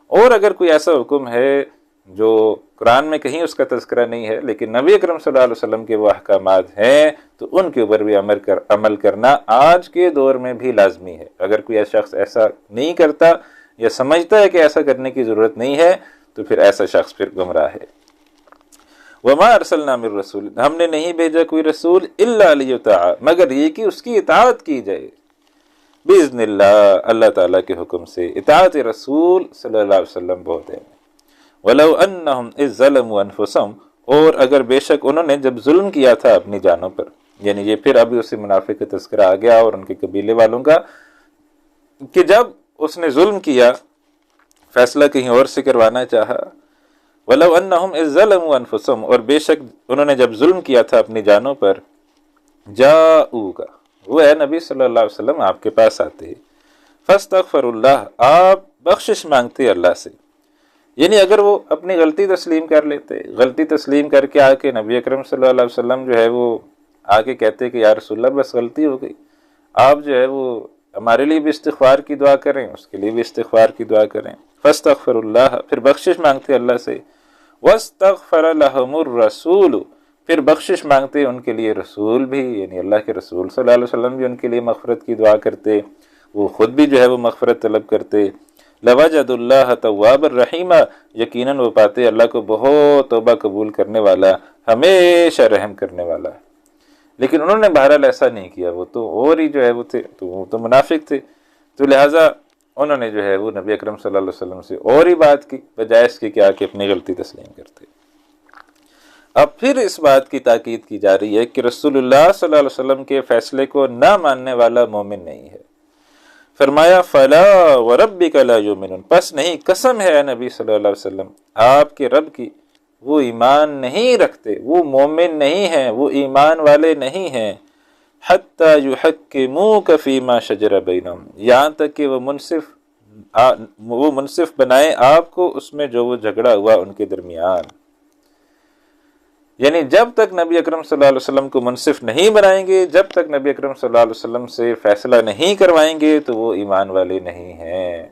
اور اگر کوئی ایسا حکم ہے جو قرآن میں کہیں اس کا تذکرہ نہیں ہے لیکن نبی اکرم صلی اللہ علیہ وسلم کے وہ احکامات ہیں، تو ان کے اوپر بھی عمل کرنا آج کے دور میں بھی لازمی ہے۔ اگر کوئی شخص ایسا نہیں کرتا یا سمجھتا ہے کہ ایسا کرنے کی ضرورت نہیں ہے، تو پھر ایسا شخص پھر گمراہ ہے۔ وَمَا أَرْسَلْنَا مِن رَّسُولٍ، ہم نے نہیں بھیجا کوئی رسول إِلَّا لِيُطَاعَ، مگر یہ کہ اس کی اطاعت کی جائے، بِإِذْنِ اللہ، اللہ تعالیٰ کے حکم سے۔ اطاعت رسول صلی اللہ علیہ وسلم بہت ہے۔ وَلَوْ أَنَّهُمْ إِذْ ظَلَمُوا أَنفُسَهُمْ، اور اگر بے شک انہوں نے جب ظلم کیا تھا اپنی جانوں پر، یعنی یہ پھر ابھی اسی منافق کا تذکرہ آ گیا اور ان کے قبیلے والوں کا، کہ جب اس نے ظلم کیا، فیصلہ کہیں اور سے کروانا چاہا، وَلَوْ أَنَّهُمْ إِذْ ظَلَمُوا أَنفُسَهُمْ، اور بے شک انہوں نے جب ظلم کیا تھا اپنی جانوں پر، جاؤگا، وہ ہے نبی صلی اللہ علیہ وسلم آپ کے پاس آتے ہیں، فَاسْتَغْفَرُوا اللَّهَ، آپ بخشش مانگتے اللہ سے، یعنی اگر وہ اپنی غلطی تسلیم کر لیتے، غلطی تسلیم کر کے آ کے نبی اکرم صلی اللہ علیہ وسلم جو ہے وہ آ کے کہتے کہ یا رسول اللہ بس غلطی ہو گئی، آپ جو ہے وہ ہمارے لیے بھی استغفار کی دعا کریں، اس کے لیے بھی استغفار کی دعا کریں، فاستغفر اللہ، پھر بخشش مانگتے اللہ سے، واستغفر لهم الرسول، پھر بخشش مانگتے ان کے لیے رسول بھی، یعنی اللہ کے رسول صلی اللہ علیہ وسلم بھی ان کے لیے مغفرت کی دعا کرتے، وہ خود بھی جو ہے وہ مغفرت طلب کرتے، لوجد اللہ تواب الرحیم، یقیناً وہ پاتے اللہ کو بہت توبہ قبول کرنے والا، ہمیشہ رحم کرنے والا ہے۔ لیکن انہوں نے بہرحال ایسا نہیں کیا، وہ تو اور ہی جو ہے وہ تھے، تو وہ تو منافق تھے، تو لہٰذا انہوں نے جو ہے وہ نبی اکرم صلی اللہ علیہ وسلم سے اور ہی بات کی، بجائے اس کی کہ اپنی غلطی تسلیم کرتے۔ اب پھر اس بات کی تاکید کی جا رہی ہے کہ رسول اللہ صلی اللہ علیہ وسلم کے فیصلے کو نہ ماننے والا مومن نہیں ہے۔ فرمایا فلا وربک لا یؤمنون، پس نہیں، قسم ہے نبی صلی اللہ علیہ وسلم آپ کے رب کی، وہ ایمان نہیں رکھتے، وہ مومن نہیں ہیں، وہ ایمان والے نہیں ہیں، حتی یحکموک فیما شجر بینہم، یہاں تک کہ وہ منصف بنائیں آپ کو اس میں جو وہ جھگڑا ہوا ان کے درمیان، یعنی جب تک نبی اکرم صلی اللہ علیہ وسلم کو منصف نہیں بنائیں گے، جب تک نبی اکرم صلی اللہ علیہ وسلم سے فیصلہ نہیں کروائیں گے تو وہ ایمان والے نہیں ہیں۔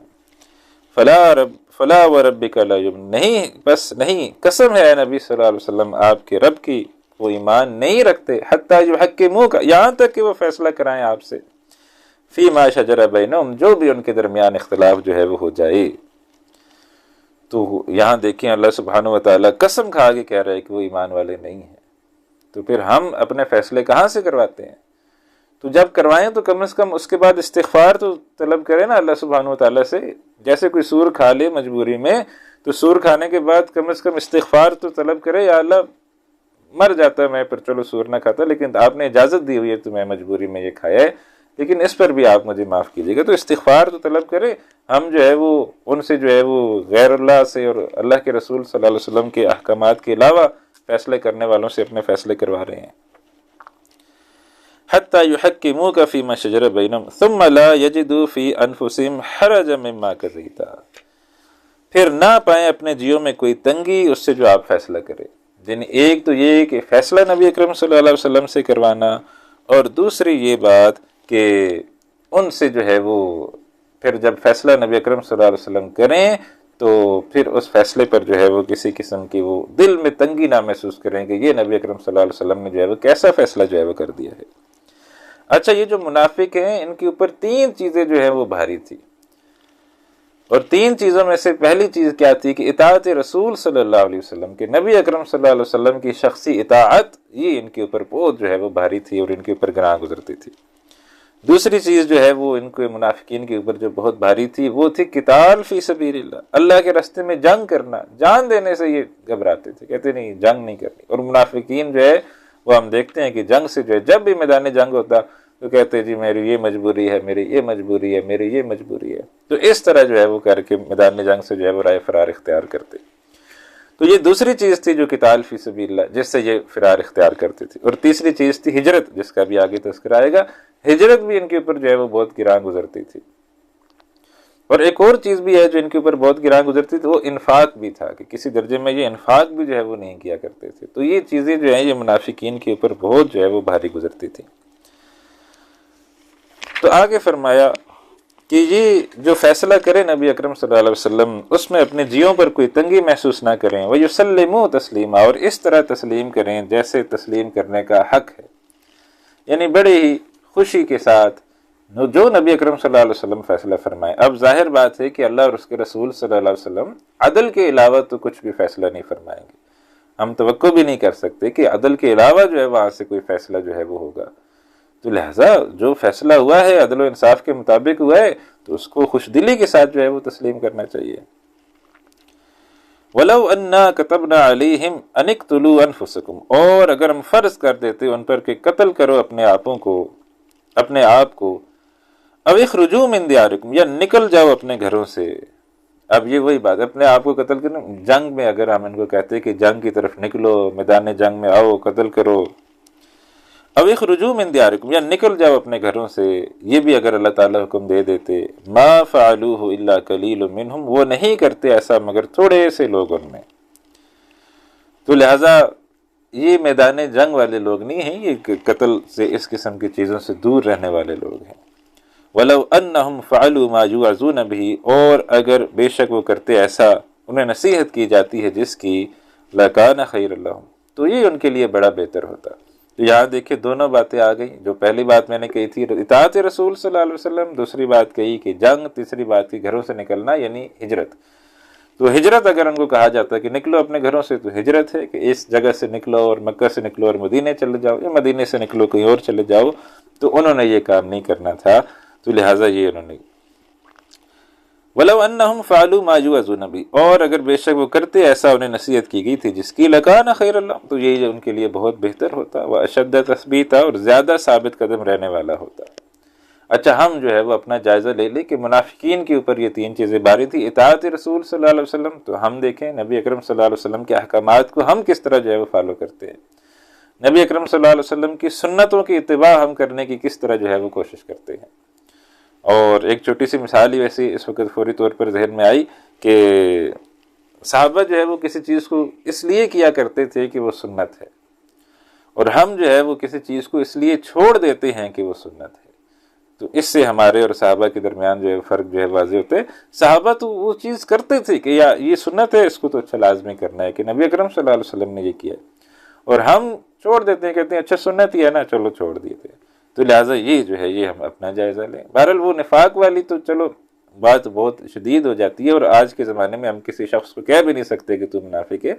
فلا وربک لا یؤمنون، نہیں، بس نہیں، قسم ہے نبی صلی اللہ علیہ وسلم آپ کے رب کی، وہ ایمان نہیں رکھتے، حتی یحکموک، یہاں تک کہ وہ فیصلہ کرائیں آپ سے، فیما شجر بینہم، جو بھی ان کے درمیان اختلاف جو ہے وہ ہو جائے۔ تو یہاں دیکھیں اللہ سبحانہ و تعالیٰ قسم کھا کے کہہ رہا ہے کہ وہ ایمان والے نہیں ہیں، تو پھر ہم اپنے فیصلے کہاں سے کرواتے ہیں؟ تو جب کروائیں تو کم از کم اس کے بعد استغفار تو طلب کریں نا اللہ سبحانہ و تعالیٰ سے، جیسے کوئی سور کھا لے مجبوری میں، تو سور کھانے کے بعد کم از کم استغفار تو طلب کرے، یا اللہ مر جاتا میں پر چلو سور نہ کھاتا، لیکن آپ نے اجازت دی ہوئی ہے تو میں مجبوری میں یہ کھایا ہے، لیکن اس پر بھی آپ مجھے معاف کیجیے گا۔ تو استغفار تو طلب کرے، ہم جو ہے وہ ان سے جو ہے وہ غیر اللہ سے اور اللہ کے رسول صلی اللہ علیہ وسلم کے احکامات کے علاوہ فیصلے کرنے والوں سے اپنے فیصلے کروا رہے ہیں۔ حتی یحکموک فیما شجر بینہم ثم لا یجدوا فی انفسہم حرجا مما قضیت، پھر نہ پائیں اپنے جیوں میں کوئی تنگی اس سے جو آپ فیصلہ کرے۔ یعنی ایک تو یہ کہ فیصلہ نبی اکرم صلی اللہ علیہ وسلم سے کروانا، اور دوسری یہ بات کہ ان سے جو ہے وہ پھر جب فیصلہ نبی اکرم صلی اللہ علیہ وسلم کریں تو پھر اس فیصلے پر جو ہے وہ کسی قسم کی وہ دل میں تنگی نہ محسوس کریں کہ یہ نبی اکرم صلی اللہ علیہ وسلم نے جو ہے وہ کیسا فیصلہ جو ہے وہ کر دیا ہے۔ اچھا، یہ جو منافق ہیں ان کے اوپر تین چیزیں جو ہیں وہ بھاری تھی، اور تین چیزوں میں سے پہلی چیز کیا تھی کہ اطاعت رسول صلی اللہ علیہ وسلم کے، نبی اکرم صلی اللہ علیہ وسلم کی شخصی اطاعت، یہ ان کے اوپر بہت جو ہے وہ بھاری تھی اور ان کے اوپر گراں گزرتی تھی۔ دوسری چیز جو ہے وہ ان کو منافقین کے اوپر جو بہت بھاری تھی وہ تھی قتال فی سبیل اللہ، اللہ کے راستے میں جنگ کرنا، جان دینے سے یہ گھبراتے تھے، کہتے نہیں جنگ نہیں کرنی۔ اور منافقین جو ہے وہ ہم دیکھتے ہیں کہ جنگ سے جو ہے جب بھی میدان جنگ ہوتا تو کہتے جی میری یہ مجبوری ہے، میری یہ مجبوری ہے، میری یہ مجبوری ہے، تو اس طرح جو ہے وہ کر کے میدان جنگ سے جو ہے وہ رائے فرار اختیار کرتے۔ تو یہ دوسری چیز تھی جو قتال فی سبیل اللہ، جس سے یہ فرار اختیار کرتے تھے۔ اور تیسری چیز تھی ہجرت، جس کا بھی آگے تذکرہ آئے گا، ہجرت بھی ان کے اوپر جو ہے وہ بہت گراں گزرتی تھی۔ اور ایک اور چیز بھی ہے جو ان کے اوپر بہت گراں گزرتی تھی، وہ انفاق بھی تھا کہ کسی درجے میں یہ انفاق بھی جو ہے وہ نہیں کیا کرتے تھے۔ تو یہ چیزیں جو ہیں یہ منافقین کے اوپر بہت جو ہے وہ بھاری گزرتی تھی۔ تو آگے فرمایا کہ یہ جو فیصلہ کرے نبی اکرم صلی اللہ علیہ وسلم اس میں اپنے جیوں پر کوئی تنگی محسوس نہ کریں، وَيُسَلِّمُوا تسلیما، اور اس طرح تسلیم کریں جیسے تسلیم کرنے کا حق ہے، یعنی بڑے ہی خوشی کے ساتھ جو نبی اکرم صلی اللہ علیہ وسلم فیصلہ فرمائے۔ اب ظاہر بات ہے کہ اللہ اور اس کے رسول صلی اللہ علیہ وسلم عدل کے علاوہ تو کچھ بھی فیصلہ نہیں فرمائیں گے، ہم توقع بھی نہیں کر سکتے کہ عدل کے علاوہ جو ہے وہاں سے کوئی فیصلہ جو ہے وہ ہوگا۔ تو لہٰذا جو فیصلہ ہوا ہے عدل و انصاف کے مطابق ہوا ہے تو اس کو خوش دلی کے ساتھ جو ہے وہ تسلیم کرنا چاہیے۔ وَلَوْ أَنَّا كَتَبْنَا عَلَيْهِمْ أَنِ اقْتُلُوا أَنفُسَكُمْ، اور اگر ہم فرض کر دیتے ان پر کہ قتل کرو اپنے آپ کو، أَوْ اخْرُجُوا مِنْ دِيَارِكُمْ، یا نکل جاؤ اپنے گھروں سے۔ اب یہ وہی بات، اپنے آپ کو قتل کرنا، جنگ میں اگر ہم ان کو کہتے کہ جنگ کی طرف نکلو، میدان جنگ میں آؤ، قتل کرو، او اخرجوا من دیارکم، یا نکل جاؤ اپنے گھروں سے، یہ بھی اگر اللہ تعالیٰ حکم دے دیتے، ما فعلوه الا قلیل منہم، وہ نہیں کرتے ایسا مگر تھوڑے سے لوگ ان میں۔ تو لہٰذا یہ میدان جنگ والے لوگ نہیں ہیں، یہ قتل سے اس قسم کی چیزوں سے دور رہنے والے لوگ ہیں۔ وَلَوْ أَنَّهُمْ فَعَلُوا مَا يُوعَظُونَ بِهِ، اور اگر بے شک وہ کرتے ایسا، انہیں نصیحت کی جاتی ہے جس کی، لَكَانَ خَيْرًا لَهُمْ، تو یہ ان کے لیے بڑا بہتر ہوتا۔ تو یہاں دیکھیں دونوں باتیں آ گئیں، جو پہلی بات میں نے کہی تھی اطاعت رسول صلی اللہ علیہ وسلم، دوسری بات کہی کہ جنگ، تیسری بات کی گھروں سے نکلنا یعنی ہجرت۔ تو ہجرت اگر ان کو کہا جاتا ہے کہ نکلو اپنے گھروں سے، تو ہجرت ہے کہ اس جگہ سے نکلو اور مکہ سے نکلو اور مدینے چلے جاؤ، یا مدینے سے نکلو کہیں اور چلے جاؤ، تو انہوں نے یہ کام نہیں کرنا تھا، تو لہٰذا یہ انہوں نے وَلَوْ أَنَّهُمْ فَعَلُوا مَا يُوعَظُونَ بِهِ، اور اگر بے شک وہ کرتے ایسا انہیں نصیحت کی گئی تھی جس کی، لَكَانَ خَيْرًا لَهُمْ، تو یہ ان کے لیے بہت بہتر ہوتا، وَأَشَدَّ تَثْبِيتًا، اور زیادہ ثابت قدم رہنے والا ہوتا۔ اچھا، ہم جو ہے وہ اپنا جائزہ لے لیں کہ منافقین کے اوپر یہ تین چیزیں باری تھی، اطاعت رسول صلی اللہ علیہ وسلم، تو ہم دیکھیں نبی اکرم صلی اللہ علیہ وسلم کے احکامات کو ہم کس طرح جو ہے وہ فالو کرتے ہیں، نبی اکرم صلی اللہ علیہ وسلم کی سنتوں کی اتباع ہم کرنے کی کس طرح جو ہے وہ کوشش کرتے ہیں۔ اور ایک چھوٹی سی مثال ہی ویسے اس وقت فوری طور پر ذہن میں آئی کہ صحابہ جو ہے وہ کسی چیز کو اس لیے کیا کرتے تھے کہ وہ سنت ہے، اور ہم جو ہے وہ کسی چیز کو اس لیے چھوڑ دیتے ہیں کہ وہ سنت ہے۔ تو اس سے ہمارے اور صحابہ کے درمیان جو ہے فرق جو ہے واضح ہوتے ہیں۔ صحابہ تو وہ چیز کرتے تھے کہ یا یہ سنت ہے، اس کو تو اچھا لازمی کرنا ہے کہ نبی اکرم صلی اللہ علیہ وسلم نے یہ کیا، اور ہم چھوڑ دیتے ہیں، کہتے ہیں اچھا سنت ہی ہے نا، چلو چھوڑ دیتے ہیں۔ تو لہٰذا یہ جو ہے یہ ہم اپنا جائزہ لیں۔ بہرحال وہ نفاق والی تو چلو بات بہت شدید ہو جاتی ہے، اور آج کے زمانے میں ہم کسی شخص کو کہہ بھی نہیں سکتے کہ تو منافق ہے،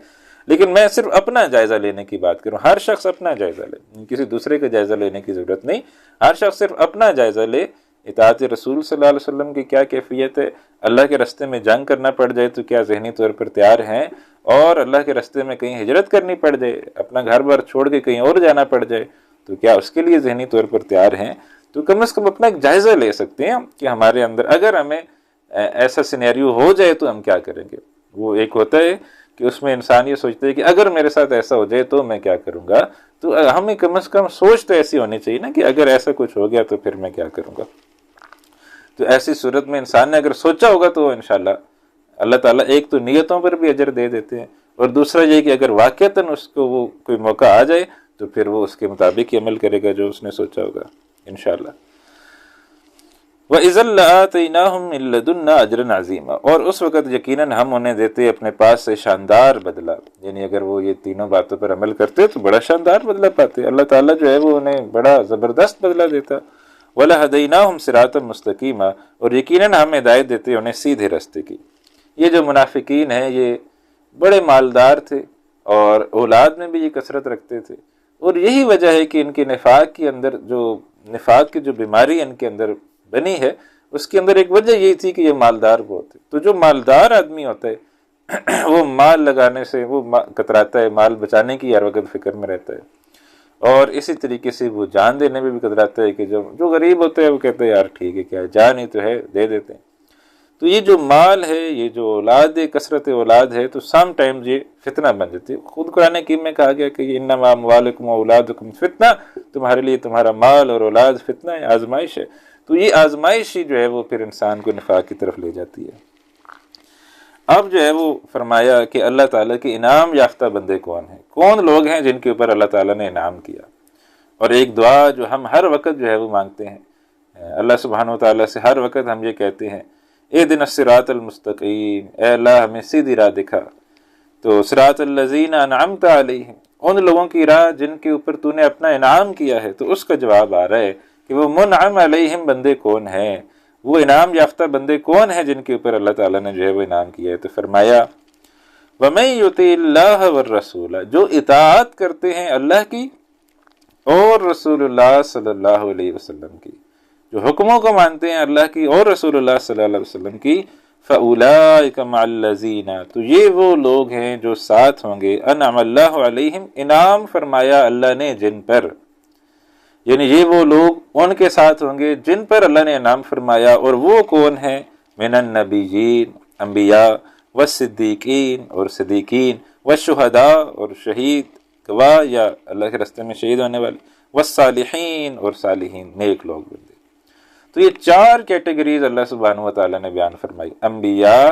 لیکن میں صرف اپنا جائزہ لینے کی بات کروں۔ ہر شخص اپنا جائزہ لے، کسی دوسرے کا جائزہ لینے کی ضرورت نہیں، ہر شخص صرف اپنا جائزہ لے اطاعت رسول صلی اللہ علیہ وسلم کی کیا کیفیت ہے، اللہ کے راستے میں جنگ کرنا پڑ جائے تو کیا ذہنی طور پر تیار ہیں، اور اللہ کے راستے میں کہیں ہجرت کرنی پڑ جائے، اپنا گھر بار چھوڑ کے کہیں اور جانا پڑ جائے تو کیا اس کے لیے ذہنی طور پر تیار ہیں؟ تو کم از کم اپنا ایک جائزہ لے سکتے ہیں کہ ہمارے اندر اگر ہمیں ایسا سینیریو ہو جائے تو ہم کیا کریں گے۔ وہ ایک ہوتا ہے کہ اس میں انسان یہ سوچتا ہے کہ اگر میرے ساتھ ایسا ہو جائے تو میں کیا کروں گا، تو ہمیں کم از کم سوچ تو ایسی ہونی چاہیے نا کہ اگر ایسا کچھ ہو گیا تو پھر میں کیا کروں گا۔ تو ایسی صورت میں انسان نے اگر سوچا ہوگا تو انشاءاللہ اللہ تعالیٰ ایک تو نیتوں پر بھی اجر دے دیتے ہیں، اور دوسرا یہ کہ اگر واقعتاً اس کو وہ کوئی موقع آ جائے تو پھر وہ اس کے مطابق ہی عمل کرے گا جو اس نے سوچا ہوگا انشاءاللہ۔ وَإِذًا لَآتَيْنَاهُم مِّن لَّدُنَّا أَجْرًا عَظِيمًا، اور اس وقت یقیناً ہم انہیں دیتے اپنے پاس سے شاندار بدلہ، یعنی اگر وہ یہ تینوں باتوں پر عمل کرتے تو بڑا شاندار بدلہ پاتے، اللہ تعالیٰ جو ہے وہ انہیں بڑا زبردست بدلہ دیتا۔ وَلَهَدَيْنَاهُمْ صِرَاطًا مُسْتَقِيمًا، اور یقیناً ہم ہدایت دیتے انہیں سیدھے راستے کی۔ یہ جو منافقین ہیں یہ بڑے مالدار تھے اور اولاد میں بھی یہ کثرت رکھتے تھے، اور یہی وجہ ہے کہ ان کے نفاق کے اندر نفاق کی جو بیماری ان کے اندر بنی ہے، اس کے اندر ایک وجہ یہی تھی کہ یہ مالدار بہت ہے۔ تو جو مالدار آدمی ہوتا ہے وہ مال لگانے سے وہ کتراتا ہے، مال بچانے کی ہر وقت فکر میں رہتا ہے، اور اسی طریقے سے وہ جان دینے میں بھی کتراتا ہے کہ جو غریب ہوتا ہے وہ کہتا ہے یار ٹھیک ہے، کیا جان ہی تو ہے، دے دیتے ہیں۔ تو یہ جو مال ہے، یہ جو اولاد ہے، کثرت اولاد ہے، تو سم ٹائمز یہ فتنہ بن جاتی ہے۔ خود قرآن حکیم میں کہا گیا کہ انما اموالکم واولادکم فتنہ، تمہارے لیے تمہارا مال اور اولاد فتنہ ہے، آزمائش ہے۔ تو یہ آزمائش ہی جو ہے وہ پھر انسان کو نفاق کی طرف لے جاتی ہے۔ اب جو ہے وہ فرمایا کہ اللہ تعالیٰ کے انعام یافتہ بندے کون ہیں، کون لوگ ہیں جن کے اوپر اللہ تعالیٰ نے انعام کیا۔ اور ایک دعا جو ہم ہر وقت جو ہے وہ مانگتے ہیں اللہ سبحانہ وتعالیٰ سے، ہر وقت ہم یہ کہتے ہیں اہدنا الصراط المستقیم، اے اللہ ہمیں سیدھی راہ دکھا۔ تو صراط الذین انعمت علیہم، ان لوگوں کی راہ جن کے اوپر تو نے اپنا انعام کیا ہے۔ تو اس کا جواب آ رہا ہے کہ وہ منعم علیہم بندے کون ہیں، وہ انعام یافتہ بندے کون ہیں جن کے اوپر اللہ تعالیٰ نے جو ہے وہ انعام کیا ہے۔ تو فرمایا وَمَن يُطِعِ اللَّهَ وَالرَّسُولَ، جو اطاعت کرتے ہیں اللہ کی اور رسول اللہ صلی اللہ علیہ وسلم کی، جو حکموں کو مانتے ہیں اللہ کی اور رسول اللہ صلی اللہ علیہ وسلم کی، فَأُولَٰئِكَ مَعَ الَّذِينَ، تو یہ وہ لوگ ہیں جو ساتھ ہوں گے، انعم اللہ علیہم، انعام فرمایا اللہ نے جن پر، یعنی یہ وہ لوگ ان کے ساتھ ہوں گے جن پر اللہ نے انعام فرمایا، اور وہ کون ہیں، من النبیین، انبیاء، والصدیقین، اور صدیقین، والشہداء، اور شہید، گواہ یا اللہ کے راستے میں شہید ہونے والے، والصالحین، اور صالحین، نیک لوگ بندے۔ تو یہ چار کیٹیگریز اللہ سبحانہ و تعالیٰ نے بیان فرمائی۔ انبیاء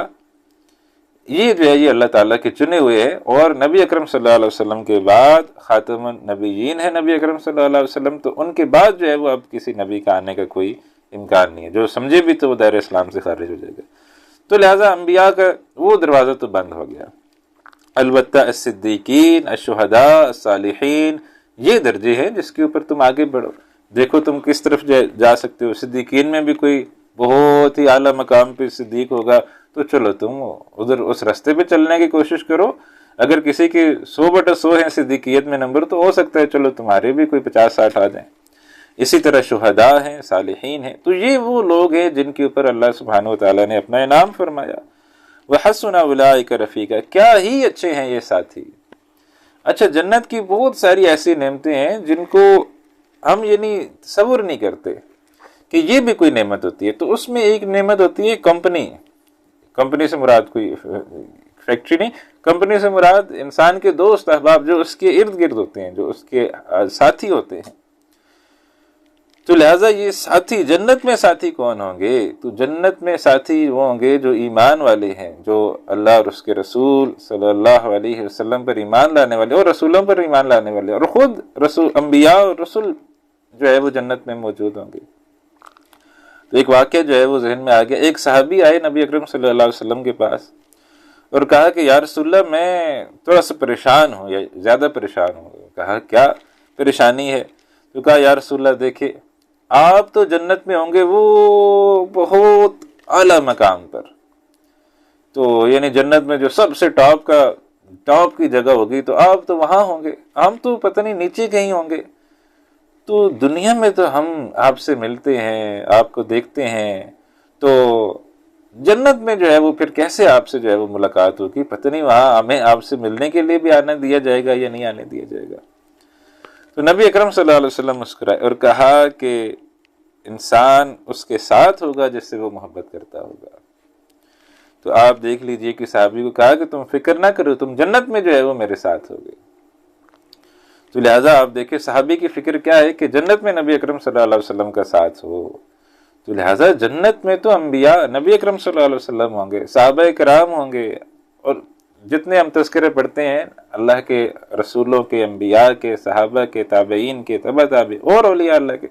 یہ جو ہے یہ اللہ تعالیٰ کے چنے ہوئے ہیں، اور نبی اکرم صلی اللہ علیہ وسلم کے بعد خاتم النبیین ہے نبی اکرم صلی اللہ علیہ وسلم، تو ان کے بعد جو ہے وہ اب کسی نبی کا آنے کا کوئی امکان نہیں ہے، جو سمجھے بھی تو وہ دائرہ اسلام سے خارج ہو جائے گا۔ تو لہٰذا انبیاء کا وہ دروازہ تو بند ہو گیا۔ البتہ الصدیقین، الشہداء، الصالحین، یہ درجے ہیں جس کے اوپر تم آگے بڑھو۔ دیکھو تم کس طرف جا سکتے ہو۔ صدیقین میں بھی کوئی بہت ہی اعلیٰ مقام پہ صدیق ہوگا تو چلو تم ادھر اس راستے پہ چلنے کی کوشش کرو۔ اگر کسی کے 100/100 ہیں صدیقیت میں نمبر، تو ہو سکتا ہے چلو تمہارے بھی کوئی 50-60 آ جائیں۔ اسی طرح شہداء ہیں، صالحین ہیں، تو یہ وہ لوگ ہیں جن کے اوپر اللہ سبحانہ وتعالیٰ نے اپنا انعام فرمایا۔ وَحَسُنَ أُولَٰئِكَ رَفِيقًا، کیا ہی اچھے ہیں یہ ساتھی۔ اچھا، جنت کی بہت ساری ایسی نعمتیں ہیں جن کو ہم یعنی تصور نہیں کرتے کہ یہ بھی کوئی نعمت ہوتی ہے۔ تو اس میں ایک نعمت ہوتی ہے کمپنی سے مراد کوئی فیکٹری نہیں، کمپنی سے مراد انسان کے دوست احباب جو اس کے ارد گرد ہوتے ہیں، جو اس کے ساتھی ہوتے ہیں۔ تو لہٰذا یہ ساتھی، جنت میں ساتھی کون ہوں گے؟ تو جنت میں ساتھی وہ ہوں گے جو ایمان والے ہیں، جو اللہ اور اس کے رسول صلی اللہ علیہ وسلم پر ایمان لانے والے، اور رسولوں پر ایمان لانے والے، اور خود رسول، انبیاء اور رسول جو ہے وہ جنت میں موجود ہوں گے۔ تو ایک واقعہ جو ہے وہ ذہن میں آ گیا۔ ایک صحابی آئے نبی اکرم صلی اللہ علیہ وسلم کے پاس اور کہا کہ یا رسول اللہ میں تھوڑا سا پریشان ہوں، یا زیادہ پریشان ہوں۔ کہا کیا پریشانی ہے؟ تو کہا یا رسول اللہ دیکھیں، آپ تو جنت میں ہوں گے وہ بہت اعلیٰ مقام پر، تو یعنی جنت میں جو سب سے ٹاپ کی جگہ ہوگی، تو آپ تو وہاں ہوں گے، ہم تو پتہ نہیں نیچے کہیں ہوں گے۔ تو دنیا میں تو ہم آپ سے ملتے ہیں، آپ کو دیکھتے ہیں، تو جنت میں جو ہے وہ پھر کیسے آپ سے جو ہے وہ ملاقات ہوگی؟ پتہ نہیں وہاں ہمیں آپ سے ملنے کے لیے بھی آنے دیا جائے گا یا نہیں آنے دیا جائے گا۔ تو نبی اکرم صلی اللہ علیہ وسلم مسکرائے اور کہا کہ انسان اس کے ساتھ ہوگا جس سے وہ محبت کرتا ہوگا۔ تو آپ دیکھ لیجئے کہ صحابی کو کہا کہ تم فکر نہ کرو، تم جنت میں جو ہے وہ میرے ساتھ ہوگے۔ تو لہٰذا آپ دیکھیں صحابی کی فکر کیا ہے کہ جنت میں نبی اکرم صلی اللہ علیہ وسلم کا ساتھ ہو۔ تو لہٰذا جنت میں تو انبیاء نبی اکرم صلی اللہ علیہ وسلم ہوں گے، صحابہ کرام ہوں گے، اور جتنے ہم تذکرے پڑھتے ہیں اللہ کے رسولوں کے، انبیاء کے، صحابہ کے، تابعین کے، تبع تابعین اور اولیاء اللہ کے،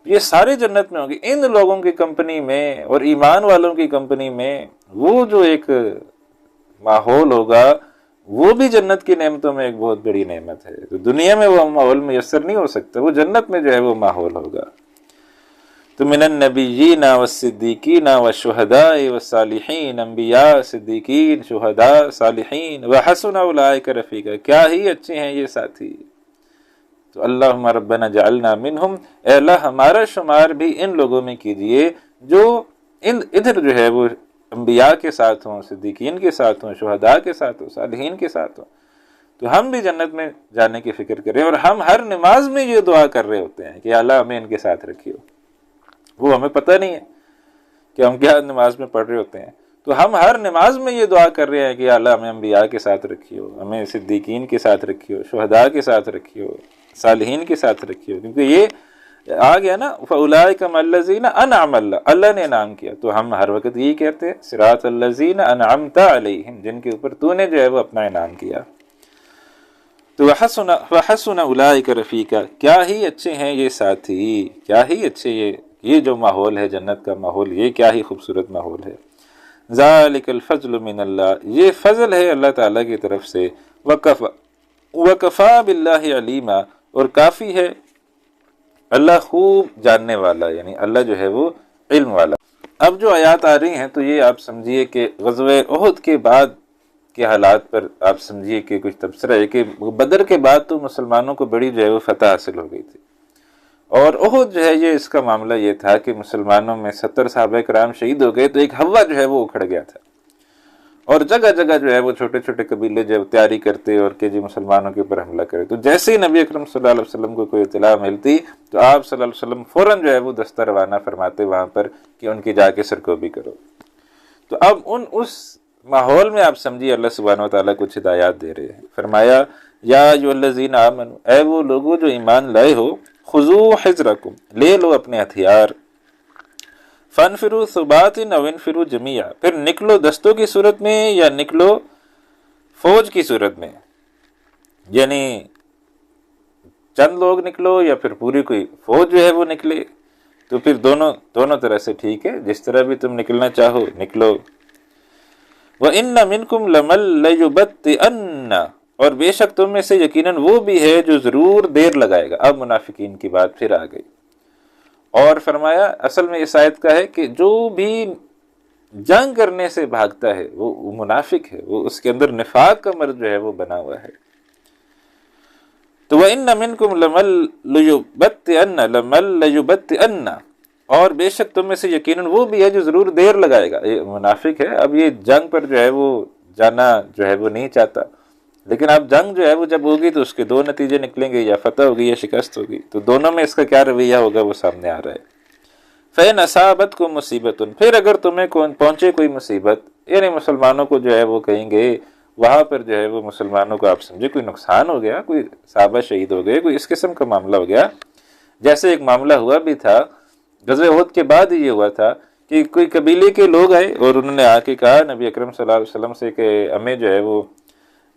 یہ سارے جنت میں ہوں گے۔ ان لوگوں کی کمپنی میں اور ایمان والوں کی کمپنی میں وہ جو ایک ماحول ہوگا وہ بھی جنت کی نعمتوں میں ایک بہت بڑی نعمت ہے۔ تو دنیا میں وہ ماحول میسر نہیں ہو سکتا، وہ جنت میں جو ہے وہ ماحول ہوگا۔ تو من النبیین والصدیقین والشہداء والصالحین، انبیاء، صدیقین، شہداء، صالحین، وحسن اولئک رفیقا، کیا ہی اچھے ہیں یہ ساتھی۔ تو اللہم ربنا جعلنا منہم، اے اللہ ہمارا شمار بھی ان لوگوں میں کیجئے جو ادھر جو ہے وہ انبیاء کے ساتھ ہوں، صدیقین کے ساتھ ہوں، شہداء کے ساتھ ہوں، صالحین کے ساتھ ہوں۔ تو ہم بھی جنت میں جانے کی فکر کریں، اور ہم ہر نماز میں یہ دعا کر رہے ہوتے ہیں کہ اللہ ہمیں ان کے ساتھ رکھیو۔ وہ ہمیں پتہ نہیں ہے کہ ہم کیا نماز میں پڑھ رہے ہوتے ہیں، تو ہم ہر نماز میں یہ دعا کر رہے ہیں کہ اللہ ہمیں انبیاء کے ساتھ رکھیو، ہمیں صدیقین کے ساتھ رکھیو، شہداء کے ساتھ رکھیو، صالحین کے ساتھ رکھیو، کیونکہ یہ آ گیا نا فَأُولَٰئِکَ مَعَ الَّذِينَ أَنْعَمَ اللَّهُ، اللہ نے انعام کیا۔ تو ہم ہر وقت یہی کہتے ہیں صراط الذین انعمت علیہم، جن کے اوپر تو نے جو ہے وہ اپنا انعام کیا۔ تو وحسن اولئک رفیقا، کیا ہی اچھے ہیں یہ ساتھی، کیا ہی اچھے یہ جو ماحول ہے جنت کا ماحول، یہ کیا ہی خوبصورت ماحول ہے۔ ذالک الفضل من اللہ، یہ فضل ہے اللہ تعالیٰ کی طرف سے۔ وکفا باللہ علیما، اور کافی ہے اللہ خوب جاننے والا، یعنی اللہ جو ہے وہ علم والا۔ اب جو آیات آ رہی ہیں تو یہ آپ سمجھیے کہ غزوہ احد کے بعد کے حالات پر آپ سمجھیے کہ کچھ تبصرہ ہے کہ بدر کے بعد تو مسلمانوں کو بڑی جو ہے وہ فتح حاصل ہو گئی تھی، اور احد جو ہے یہ اس کا معاملہ یہ تھا کہ مسلمانوں میں 70 صحابہ کرام شہید ہو گئے، تو ایک ہوا جو ہے وہ اکھڑ گیا تھا، اور جگہ جگہ جو ہے وہ چھوٹے چھوٹے قبیلے جو تیاری کرتے اور کہ جی مسلمانوں کے اوپر حملہ کرے۔ تو جیسے ہی نبی اکرم صلی اللہ علیہ وسلم کو کوئی اطلاع ملتی تو آپ صلی اللہ علیہ وسلم فوراً جو ہے وہ دستہ روانہ فرماتے وہاں پر کہ ان کی جا کے سرکوبی کرو۔ تو اب اس ماحول میں آپ سمجھیے اللہ سبحانہ و تعالیٰ کچھ ہدایات دے رہے ہیں۔ فرمایا یا ایھا الذین آمنوا، اے وہ لوگوں جو ایمان لائے ہو، خذوا حذرکم، لے لو اپنے ہتھیار، فانفروا ثبات او انفروا جمیعا، پھر نکلو دستوں کی صورت میں یا نکلو فوج کی صورت میں، یعنی چند لوگ نکلو یا پھر پوری کوئی فوج جو ہے وہ نکلے، تو پھر دونوں طرح سے ٹھیک ہے، جس طرح بھی تم نکلنا چاہو نکلو۔ وَإِنَّ مِنْكُمْ لَمَن لَيُبَطِّئَنَّ، اور بے شک تم میں سے یقیناً وہ بھی ہے جو ضرور دیر لگائے گا۔ اب منافقین کی بات پھر آ گئی، اور فرمایا اصل میں اس آیت کا ہے کہ جو بھی جنگ کرنے سے بھاگتا ہے وہ منافق ہے، وہ اس کے اندر نفاق کا مرض جو ہے وہ بنا ہوا ہے۔ تو وَإِنَّ مِنْكُمْ لَمَن لَيُبَطِّئَنَّ، اور بے شک تم میں سے یقیناً وہ بھی ہے جو ضرور دیر لگائے گا۔ یہ منافق ہے، اب یہ جنگ پر جو ہے وہ جانا جو ہے وہ نہیں چاہتا، لیکن اب جنگ جو ہے وہ جب ہوگی تو اس کے دو نتیجے نکلیں گے، یا فتح ہوگی یا شکست ہوگی، تو دونوں میں اس کا کیا رویہ ہوگا وہ سامنے آ رہا ہے۔ فَإِنْ أَصَابَتْكُمْ مُصِیبَةٌ، پھر اگر تمہیں پہنچے کوئی مصیبت، یعنی مسلمانوں کو جو ہے وہ کہیں گے وہاں پر جو ہے وہ مسلمانوں کو آپ سمجھے کوئی نقصان ہو گیا، کوئی صحابہ شہید ہو گئے، کوئی اس قسم کا معاملہ ہو گیا، جیسے ایک معاملہ ہوا بھی تھا غزوہ احد کے بعد ہی یہ ہوا تھا کہ کوئی قبیلے کے لوگ آئے اور انہوں نے آ کے کہا نبی اکرم صلی اللہ علیہ وسلم سے کہ ہمیں جو ہے وہ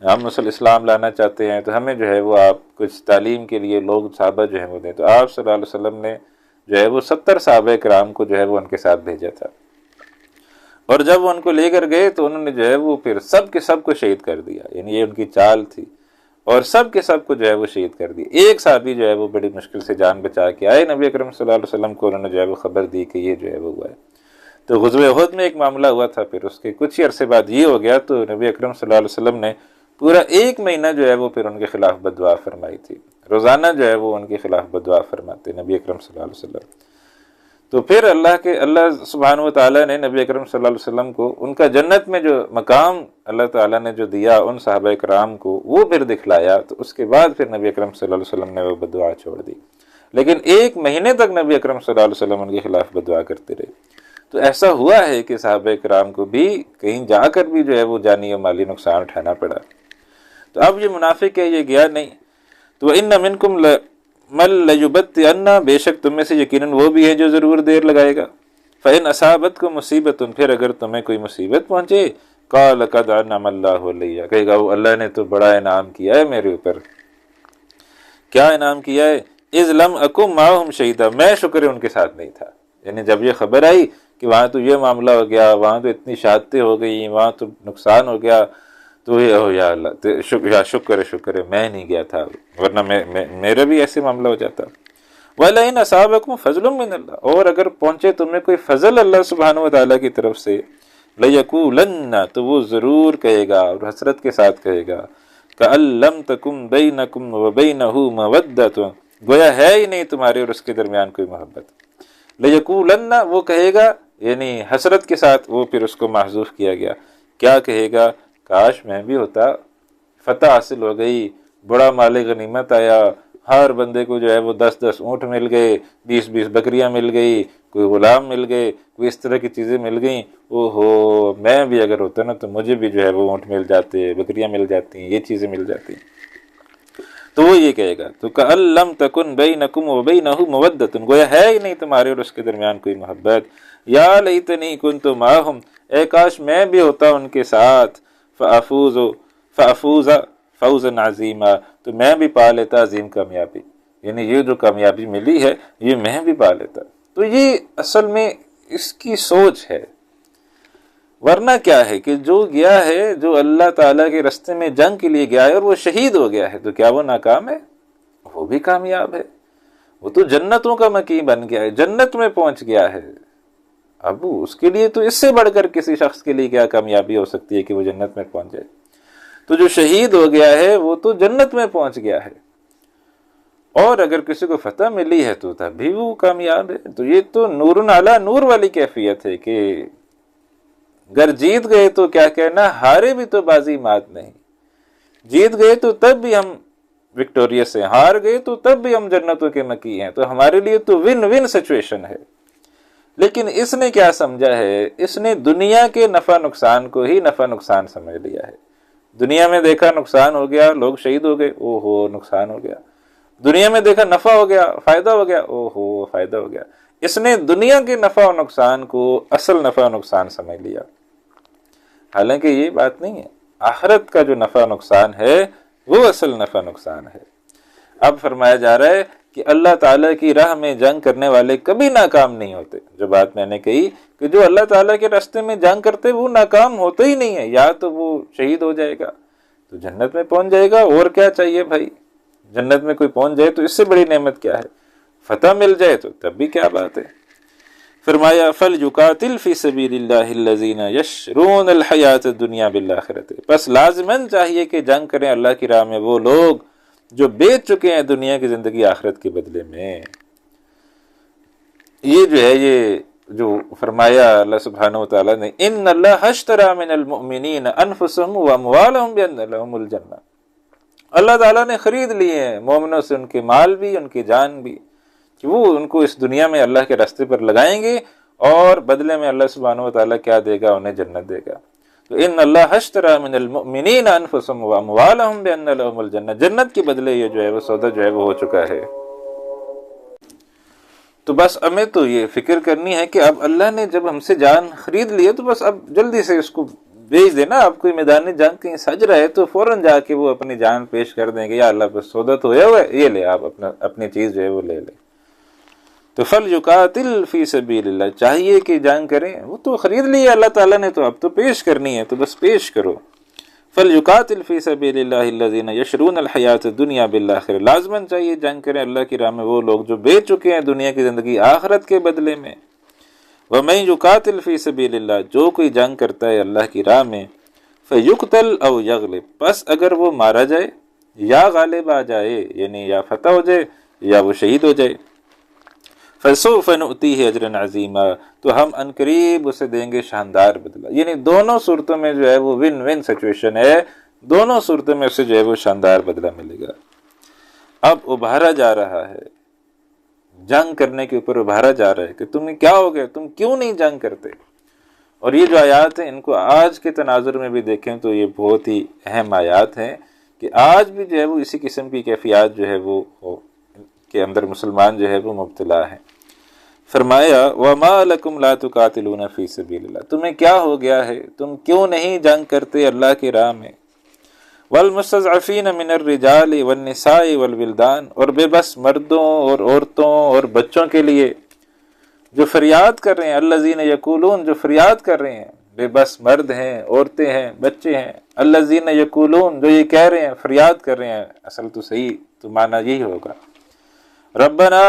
ہم اسلام لانا چاہتے ہیں، تو ہمیں جو ہے وہ آپ کچھ تعلیم کے لیے لوگ صحابہ جو ہیں وہ دیں۔ تو آپ صلی اللہ علیہ وسلم نے جو ہے وہ 70 صحابہ کرام کو جو ہے وہ ان کے ساتھ بھیجا تھا، اور جب وہ ان کو لے کر گئے تو انہوں نے جو ہے وہ پھر سب کے سب کو شہید کر دیا، یعنی یہ ان کی چال تھی، اور سب کے سب کو جو ہے وہ شہید کر دیا۔ ایک صحابی جو ہے وہ بڑی مشکل سے جان بچا کے آئے نبی اکرم صلی اللہ علیہ وسلم کو، انہوں نے جو ہے وہ خبر دی کہ یہ جو ہے وہ ہوا ہے۔ تو غزوہ احد میں ایک معاملہ ہوا تھا، پھر اس کے کچھ ہی عرصے بعد یہ ہو گیا، تو نبی اکرم صلی اللہ علیہ وسلم نے پورا 1 مہینہ جو ہے وہ پھر ان کے خلاف بددعا فرمائی تھی، روزانہ جو ہے وہ ان کے خلاف بددعا فرماتے نبی اکرم صلی اللہ علیہ وسلم۔ تو پھر اللہ سبحانہ و تعالیٰ نے نبی اکرم صلی اللہ علیہ وسلم کو ان کا جنت میں جو مقام اللہ تعالیٰ نے جو دیا ان صحابہ کرام کو، وہ پھر دکھلایا، تو اس کے بعد پھر نبی اکرم صلی اللہ علیہ وسلم نے وہ بددعا چھوڑ دی، لیکن 1 مہینے تک نبی اکرم صلی اللہ علیہ وسلم ان کے خلاف بددعا کرتے رہے۔ تو ایسا ہوا ہے کہ صحابہ کرام کو بھی کہیں جا کر بھی جو ہے وہ جانی و مالی نقصان اٹھانا پڑا۔ تو اب یہ منافق ہے، یہ گیا نہیں۔ تو ان منکم من لیبطئن، بے شک تم میں سے یقیناً وہ بھی ہے جو ضرور دیر لگائے گا۔ فإن اصابتکم مصیبت، پھر اگر تمہیں کوئی مصیبت پہنچے، قال قد انعم اللہ علیہ، کہے گا وہ اللہ نے تو بڑا انعام کیا ہے میرے اوپر۔ کیا انعام کیا ہے؟ اذ لم اکن معہم شہیدا، میں شکر ان کے ساتھ نہیں تھا۔ یعنی جب یہ خبر آئی کہ وہاں تو یہ معاملہ ہو گیا، وہاں تو اتنی شہادتیں ہو گئی، وہاں تو نقصان ہو گیا، تو یہ یا اللہ شکر ہے میں نہیں گیا تھا، ورنہ میرا بھی ایسے معاملہ ہو جاتا۔ وَلَئِنْ أَصَابَكُمْ فَضْلٌ مِّنَ اللَّهِ، اور اگر پہنچے تمہیں کوئی فضل اللہ سبحانہ و تعالیٰ کی طرف سے، لَيَقُولَنَّ، تو وہ ضرور کہے گا اور حسرت کے ساتھ کہے گا، كَأَن لَّمْ تَكُن بَيْنَكُمْ وَبَيْنَهُ مَوَدَّةٌ، گویا ہے ہی نہیں تمہارے اور اس کے درمیان کوئی محبت۔ لَيَقُولَنَّ، وہ کہے گا، یعنی حسرت کے ساتھ وہ پھر اس کو محذوف کیا گیا، کیا کہے گا؟ کاش میں بھی ہوتا، فتح حاصل ہو گئی، بڑا مال غنیمت آیا، ہر بندے کو جو ہے وہ 10 اونٹ مل گئے، 20 بکریاں مل گئی، کوئی غلام مل گئے، کوئی اس طرح کی چیزیں مل گئیں، اوہو میں بھی اگر ہوتا نا تو مجھے بھی جو ہے وہ اونٹ مل جاتے، بکریاں مل جاتی، یہ چیزیں مل جاتی۔ تو وہ یہ کہے گا، تو کأن لم تکن بینکم وبینہ مودۃ، گویا ہے ہی نہیں تمہارے اور اس کے درمیان کوئی محبت۔ یا لیتنی کنت معہم، اے کاش میں بھی ہوتا ان کے ساتھ، فافوز فوزا عظیما، تو میں بھی پا لیتا عظیم کامیابی، یعنی یہ جو کامیابی ملی ہے یہ میں بھی پا لیتا۔ تو یہ اصل میں اس کی سوچ ہے، ورنہ کیا ہے کہ جو گیا ہے، جو اللہ تعالیٰ کے راستے میں جنگ کے لیے گیا ہے اور وہ شہید ہو گیا ہے، تو کیا وہ ناکام ہے؟ وہ بھی کامیاب ہے، وہ تو جنتوں کا مقیم بن گیا ہے، جنت میں پہنچ گیا ہے۔ اب اس کے لیے تو اس سے بڑھ کر کسی شخص کے لیے کیا کامیابی ہو سکتی ہے کہ وہ جنت میں پہنچ جائے؟ تو جو شہید ہو گیا ہے وہ تو جنت میں پہنچ گیا ہے، اور اگر کسی کو فتح ملی ہے تو تب بھی وہ کامیاب ہے۔ تو یہ تو نور علی نور والی کیفیت ہے کہ اگر جیت گئے تو کیا کہنا، ہارے بھی تو بازی مات نہیں، جیت گئے تو تب بھی ہم وکٹوریس ہیں، ہار گئے تو تب بھی ہم جنتوں کے مکی ہیں، تو ہمارے لیے تو ون ون سچویشن ہے۔ لیکن اس نے کیا سمجھا ہے؟ اس نے دنیا کے نفع نقصان کو ہی نفع نقصان سمجھ لیا ہے۔ دنیا میں دیکھا نقصان ہو گیا، لوگ شہید ہو گئے، اوہو نقصان ہو گیا۔ دنیا میں دیکھا نفع ہو گیا، فائدہ ہو گیا، اوہو فائدہ ہو گیا۔ اس نے دنیا کے نفع و نقصان کو اصل نفع و نقصان سمجھ لیا، حالانکہ یہ بات نہیں ہے۔ آخرت کا جو نفع نقصان ہے وہ اصل نفع نقصان ہے۔ اب فرمایا جا رہا ہے کہ اللہ تعالیٰ کی راہ میں جنگ کرنے والے کبھی ناکام نہیں ہوتے۔ جو بات میں نے کہی کہ جو اللہ تعالیٰ کے راستے میں جنگ کرتے وہ ناکام ہوتے ہی نہیں ہے، یا تو وہ شہید ہو جائے گا تو جنت میں پہنچ جائے گا، اور کیا چاہیے بھائی؟ جنت میں کوئی پہنچ جائے تو اس سے بڑی نعمت کیا ہے؟ فتح مل جائے تو تب بھی کیا بات ہے۔ فرمایا فَلْيُقَاتِلْ فِي سَبِيلِ اللَّهِ الَّذِينَ يَشْرُونَ الْحَيَاةَ الدُّنْيَا بِالْآخِرَةِ، پس لازماً چاہیے کہ جنگ کریں اللہ کی راہ میں وہ لوگ جو بیچ چکے ہیں دنیا کی زندگی آخرت کے بدلے میں۔ یہ جو ہے، یہ جو فرمایا اللہ سبحانہ وتعالیٰ نے، ان اللہ اشتری من المؤمنین انفسهم واموالهم بان لهم الجنہ، اللہ تعالیٰ نے خرید لیے ہیں مومنوں سے ان کے مال بھی، ان کی جان بھی، کہ وہ ان کو اس دنیا میں اللہ کے راستے پر لگائیں گے، اور بدلے میں اللہ سبحانہ وتعالیٰ کیا دے گا؟ انہیں جنت دے گا۔ تو ان اللہ اشتری من المؤمنین انفسهم واموالهم بان لهم الجنہ، جنت کے بدلے یہ جو ہے وہ سودا جو ہے وہ ہو چکا ہے۔ تو بس ہمیں تو یہ فکر کرنی ہے کہ اب اللہ نے جب ہم سے جان خرید لی ہے تو بس اب جلدی سے اس کو بیچ دینا۔ اب کوئی میدان جنگ کہیں سج رہا ہے تو فوراً جا کے وہ اپنی جان پیش کر دیں گے، یا اللہ بس سودا تو ہوا ہے، یہ لے آپ اپنی چیز جو ہے وہ لے لیں۔ تو فَلْيُقَاتِلْ فِي سَبِيلِ اللَّهِ، چاہیے کہ جنگ کریں، وہ تو خرید لی ہے اللہ تعالیٰ نے، تو اب تو پیش کرنی ہے، تو بس پیش کرو۔ فَلْيُقَاتِلْ فِي سَبِيلِ اللَّهِ الَّذِينَ يَشْرُونَ الْحَيَاةَ الدُّنْيَا بِالْآخِرَةِ، لازماً چاہیے جنگ کریں اللہ کی راہ میں وہ لوگ جو بیچ چکے ہیں دنیا کی زندگی آخرت کے بدلے میں۔ وَمَن يُقَاتِلْ فِي سَبِيلِ اللَّهِ، جو کوئی جنگ کرتا ہے اللہ کی راہ میں، فیقتل او یغلب، پس اگر وہ مارا جائے یا غالب آ جائے، یعنی یا فتح ہو جائے یا وہ شہید ہو جائے، فسوف نؤتیہ اجرا عظیما، تو ہم عنقریب اسے دیں گے شاندار بدلہ۔ یعنی دونوں صورتوں میں جو ہے وہ ون ون سچویشن ہے، دونوں صورتوں میں اسے جو ہے وہ شاندار بدلہ ملے گا۔ اب ابھارا جا رہا ہے، جنگ کرنے کے اوپر ابھارا جا رہا ہے کہ تمہیں کیا ہو گیا، تم کیوں نہیں جنگ کرتے۔ اور یہ جو آیات ہیں ان کو آج کے تناظر میں بھی دیکھیں تو یہ بہت ہی اہم آیات ہیں کہ آج بھی جو ہے وہ اسی قسم کی کیفیات جو ہے وہ کے اندر مسلمان جو ہے وہ مبتلا ہیں۔ فرمایا وَمَا لَكُمْ لَا تُقَاتِلُونَ فِي سَبِيلِ اللَّهِ، تمہیں کیا ہو گیا ہے، تم کیوں نہیں جنگ کرتے اللہ کی راہ میں۔ وَالْمُسْتَضْعَفِينَ مِنَ الرِّجَالِ وَالنِّسَاءِ وَالْوِلْدَانِ، اور بے بس مردوں اور عورتوں اور بچوں کے لیے جو فریاد کر رہے ہیں، الذین یقولون، جو فریاد کر رہے ہیں، بے بس مرد ہیں، عورتیں ہیں، بچے ہیں، الذین یقولون، جو یہ کہہ رہے ہیں، فریاد کر رہے ہیں، اصل تو صحیح تو معنی یہی ہوگا، ربنا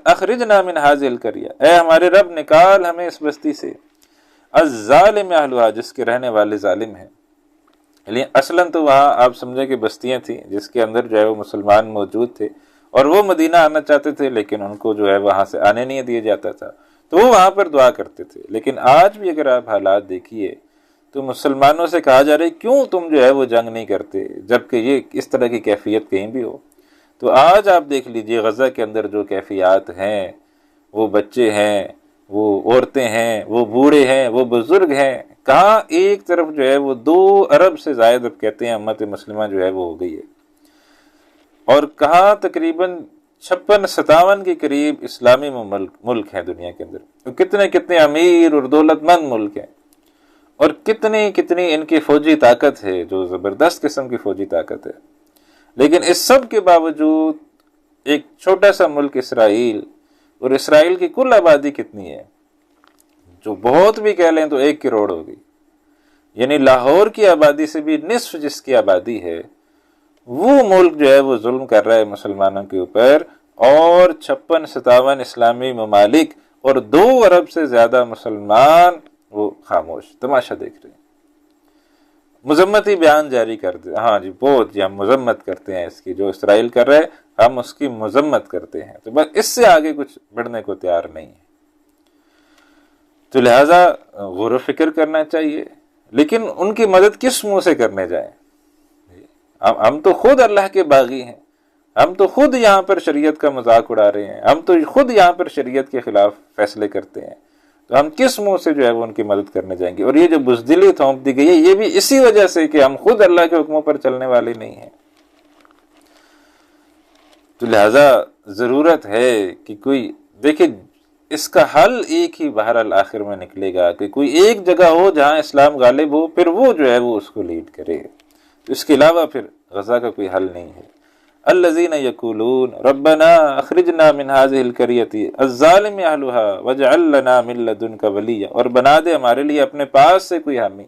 اخرجنا من هذه القرية، اے ہمارے رب نکال ہمیں اس بستی سے، الظالم اہلها، جس کے رہنے والے ظالم ہیں۔ یعنی اصلاً تو وہاں آپ سمجھیں کہ بستیاں تھیں جس کے اندر جو ہے وہ مسلمان موجود تھے، اور وہ مدینہ آنا چاہتے تھے لیکن ان کو جو ہے وہاں سے آنے نہیں دیا جاتا تھا، تو وہ وہاں پر دعا کرتے تھے۔ لیکن آج بھی اگر آپ حالات دیکھیے تو مسلمانوں سے کہا جا رہا ہے کیوں تم جو ہے وہ جنگ نہیں کرتے، جبکہ یہ اس طرح کی کیفیت کہیں بھی ہو۔ تو آج آپ دیکھ لیجئے غزہ کے اندر جو کیفیات ہیں، وہ بچے ہیں، وہ عورتیں ہیں، وہ بوڑھے ہیں، وہ بزرگ ہیں، کہاں ایک طرف جو ہے وہ 2 ارب سے زائد اب کہتے ہیں امت مسلمہ جو ہے وہ ہو گئی ہے، اور کہاں تقریباً 56-57 کے قریب اسلامی ملک ہیں دنیا کے اندر، تو کتنے امیر اور دولت مند ملک ہیں، اور کتنی ان کی فوجی طاقت ہے جو زبردست قسم کی فوجی طاقت ہے۔ لیکن اس سب کے باوجود ایک چھوٹا سا ملک اسرائیل، اور اسرائیل کی کل آبادی کتنی ہے، جو بہت بھی کہہ لیں تو 1 کروڑ ہوگی، یعنی لاہور کی آبادی سے بھی نصف جس کی آبادی ہے، وہ ملک جو ہے وہ ظلم کر رہا ہے مسلمانوں کے اوپر، اور 56-57 اسلامی ممالک اور 2 ارب سے زیادہ مسلمان وہ خاموش تماشا دیکھ رہے ہیں، مذمتی بیان جاری کر دے، ہاں جی بہت جی ہم مذمت کرتے ہیں اس کی، جو اسرائیل کر رہا ہے ہم اس کی مذمت کرتے ہیں، تو بس اس سے آگے کچھ بڑھنے کو تیار نہیں ہے۔ تو لہٰذا غور و فکر کرنا چاہیے، لیکن ان کی مدد کس منہ سے کرنے جائیں؟ ہم تو خود اللہ کے باغی ہیں، ہم تو خود یہاں پر شریعت کا مذاق اڑا رہے ہیں، ہم تو خود یہاں پر شریعت کے خلاف فیصلے کرتے ہیں، تو ہم کس منہ سے جو ہے وہ ان کی مدد کرنے جائیں گے؟ اور یہ جو بزدلی تھوپ دی گئی ہے یہ بھی اسی وجہ سے کہ ہم خود اللہ کے حکموں پر چلنے والے نہیں ہیں۔ تو لہذا ضرورت ہے کہ کوئی دیکھیں، اس کا حل ایک ہی بہرحال آخر میں نکلے گا کہ کوئی ایک جگہ ہو جہاں اسلام غالب ہو، پھر وہ جو ہے وہ اس کو لیڈ کرے، تو اس کے علاوہ پھر غزہ کا کوئی حل نہیں ہے۔ الذین یقولون ربنا اخرجنا من هذه القرية الظالم اهلها واجعل لنا من لدنك ولیا، اور بنا دے ہمارے لیے اپنے پاس سے کوئی حامی۔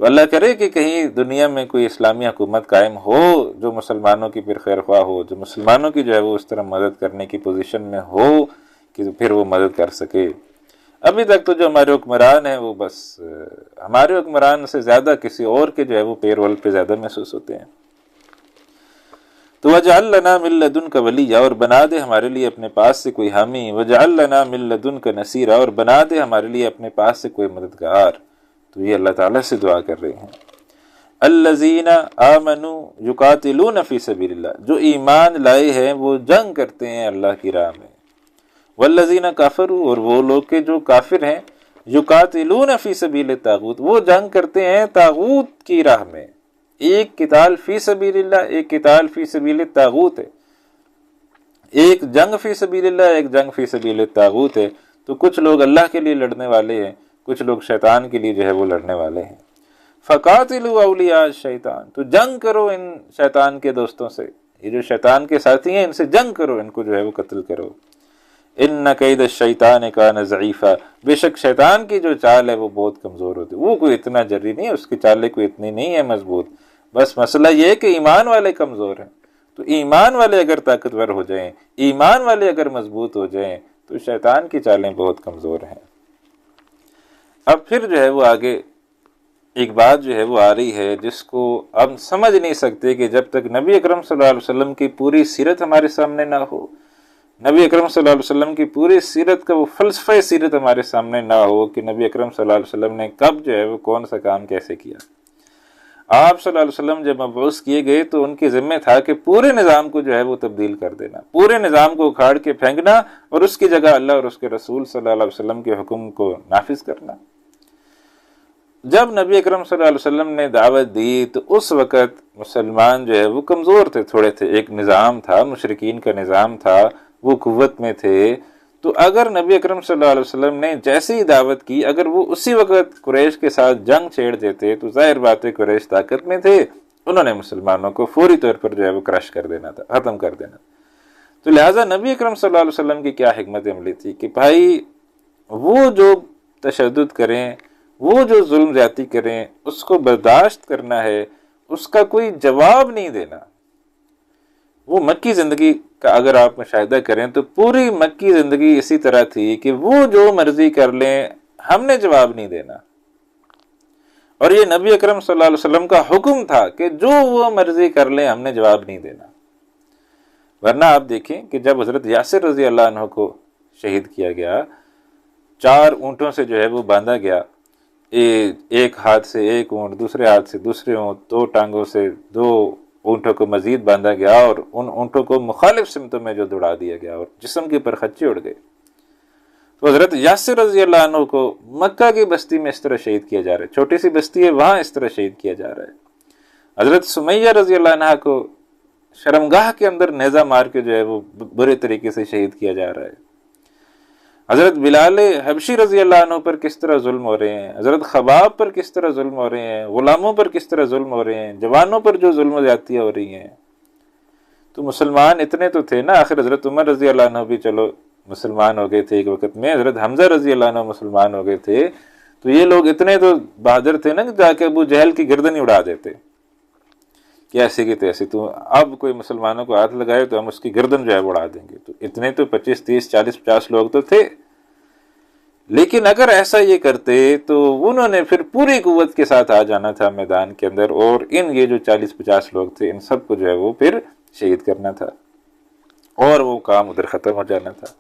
تو اللہ کرے کہ کہیں دنیا میں کوئی اسلامی حکومت قائم ہو جو مسلمانوں کی پھر خیر خواہ ہو، جو مسلمانوں کی جو ہے وہ اس طرح مدد کرنے کی پوزیشن میں ہو کہ پھر وہ مدد کر سکے۔ ابھی تک تو جو ہمارے حکمران ہیں وہ بس ہمارے حکمران سے زیادہ کسی اور کے جو ہے وہ پے رول پہ زیادہ محسوس ہوتے ہیں۔ تو وَجَعَلْ لَنَا مِن لَّدُنْكَ وَلِيًّا، اور بنا دے ہمارے لیے اپنے پاس سے کوئی حامی، وَجَعَلْ لَنَا مِن لَّدُنْكَ نَصِيرًا، اور بنا دے ہمارے لیے اپنے پاس سے کوئی مددگار۔ تو یہ اللہ تعالیٰ سے دعا کر رہے ہیں۔ الَّذِينَ آمَنُوا يُقَاتِلُونَ فِي سَبِيلِ اللَّهِ، جو ایمان لائے ہیں وہ جنگ کرتے ہیں اللہ کی راہ میں۔ وَالَّذِينَ كَفَرُوا، اور وہ لوگ کے جو کافر ہیں، يُقَاتِلُونَ فِي سَبِيلِ الطاغوت، وہ جنگ کرتے ہیں طاغوت کی راہ میں۔ ایک قتال فی سبیل اللہ، ایک قتال فی سبیل الطاغوت ہے، ایک جنگ فی سبیل اللہ، ایک جنگ فی سبیل الطاغوت ہے۔ تو کچھ لوگ اللہ کے لیے لڑنے والے ہیں، کچھ لوگ شیطان کے لیے جو ہے وہ لڑنے والے ہیں۔ فَقَاتِلُوا أَوْلِيَاءَ الشَّيْطَانِ، تو جنگ کرو ان شیطان کے دوستوں سے، یہ جو شیطان کے ساتھی ہیں ان سے جنگ کرو، ان کو جو ہے وہ قتل کرو۔ إِنَّ كَيْدَ الشَّيْطَانِ كَانَ ضَعِيفًا، بے شک شیطان کی جو چال ہے وہ بہت کمزور ہوتی ہے، وہ کوئی اتنا جری نہیں ہے، اس کی چالیں کوئی اتنی نہیں ہے مضبوط، بس مسئلہ یہ ہے کہ ایمان والے کمزور ہیں۔ تو ایمان والے اگر طاقتور ہو جائیں، ایمان والے اگر مضبوط ہو جائیں تو شیطان کی چالیں بہت کمزور ہیں۔ اب پھر جو ہے وہ آگے ایک بات جو ہے وہ آ رہی ہے جس کو ہم سمجھ نہیں سکتے کہ جب تک نبی اکرم صلی اللہ علیہ وسلم کی پوری سیرت ہمارے سامنے نہ ہو، نبی اکرم صلی اللہ علیہ وسلم کی پوری سیرت کا وہ فلسفہ سیرت ہمارے سامنے نہ ہو کہ نبی اکرم صلی اللہ علیہ وسلم نے کب جو ہے وہ کون سا کام کیسے کیا۔ آپ صلی اللہ علیہ وسلم جب مبعوث کیے گئے تو ان کے ذمہ تھا کہ پورے نظام کو جو ہے وہ تبدیل کر دینا، پورے نظام کو اکھاڑ کے پھینکنا اور اس کی جگہ اللہ اور اس کے رسول صلی اللہ علیہ وسلم کے حکم کو نافذ کرنا۔ جب نبی اکرم صلی اللہ علیہ وسلم نے دعوت دی تو اس وقت مسلمان جو ہے وہ کمزور تھے، تھوڑے تھے، ایک نظام تھا، مشرکین کا نظام تھا، وہ قوت میں تھے۔ تو اگر نبی اکرم صلی اللہ علیہ وسلم نے جیسے ہی دعوت کی، اگر وہ اسی وقت قریش کے ساتھ جنگ چھیڑ دیتے تو ظاہر بات ہے قریش طاقت میں تھے، انہوں نے مسلمانوں کو فوری طور پر جو ہے وہ کرش کر دینا تھا، ختم کر دینا تھا۔ تو لہٰذا نبی اکرم صلی اللہ علیہ وسلم کی کیا حکمت عملی تھی کہ بھائی وہ جو تشدد کریں، وہ جو ظلم زیادتی کریں، اس کو برداشت کرنا ہے، اس کا کوئی جواب نہیں دینا۔ وہ مکی زندگی کا اگر آپ مشاہدہ کریں تو پوری مکی زندگی اسی طرح تھی کہ وہ جو مرضی کر لیں، ہم نے جواب نہیں دینا۔ اور یہ نبی اکرم صلی اللہ علیہ وسلم کا حکم تھا کہ جو وہ مرضی کر لیں، ہم نے جواب نہیں دینا۔ ورنہ آپ دیکھیں کہ جب حضرت یاسر رضی اللہ عنہ کو شہید کیا گیا، 4 اونٹوں سے جو ہے وہ باندھا گیا، ایک ہاتھ سے ایک اونٹ، دوسرے ہاتھ سے دوسرے اونٹ، 2 ٹانگوں سے 2 اونٹوں کو مزید باندھا گیا اور ان اونٹوں کو مخالف سمتوں میں جو دوڑا دیا گیا اور جسم کے اوپر خچے اڑ گئے۔ تو حضرت یاسر رضی اللہ عنہ کو مکہ کی بستی میں اس طرح شہید کیا جا رہا ہے، چھوٹی سی بستی ہے، وہاں اس طرح شہید کیا جا رہا ہے۔ حضرت سمیہ رضی اللہ عنہ کو شرمگاہ کے اندر نیزہ مار کے جو ہے وہ برے طریقے سے شہید کیا جا رہا ہے۔ حضرت بلال حبشی رضی اللہ عنہ پر کس طرح ظلم ہو رہے ہیں، حضرت خباب پر کس طرح ظلم ہو رہے ہیں، غلاموں پر کس طرح ظلم ہو رہے ہیں، جوانوں پر جو ظلم و زیادتیاں ہو رہی ہیں۔ تو مسلمان اتنے تو تھے نا، آخر حضرت عمر رضی اللہ عنہ بھی چلو مسلمان ہو گئے تھے ایک وقت میں، حضرت حمزہ رضی اللہ عنہ مسلمان ہو گئے تھے، تو یہ لوگ اتنے تو بہادر تھے نا کہ جا کے ابو جہل کی گردن ہی اڑا دیتے کہ ایسے کی تیسے، تو اب کوئی مسلمانوں کو ہاتھ لگائے تو ہم اس کی گردن جو ہے اڑا دیں گے۔ تو اتنے تو 25 30 40 50 لوگ تو تھے، لیکن اگر ایسا یہ کرتے تو انہوں نے پھر پوری قوت کے ساتھ آ جانا تھا میدان کے اندر، اور یہ جو 40 50 لوگ تھے ان سب کو جو ہے وہ پھر شہید کرنا تھا اور وہ کام ادھر ختم ہو جانا تھا۔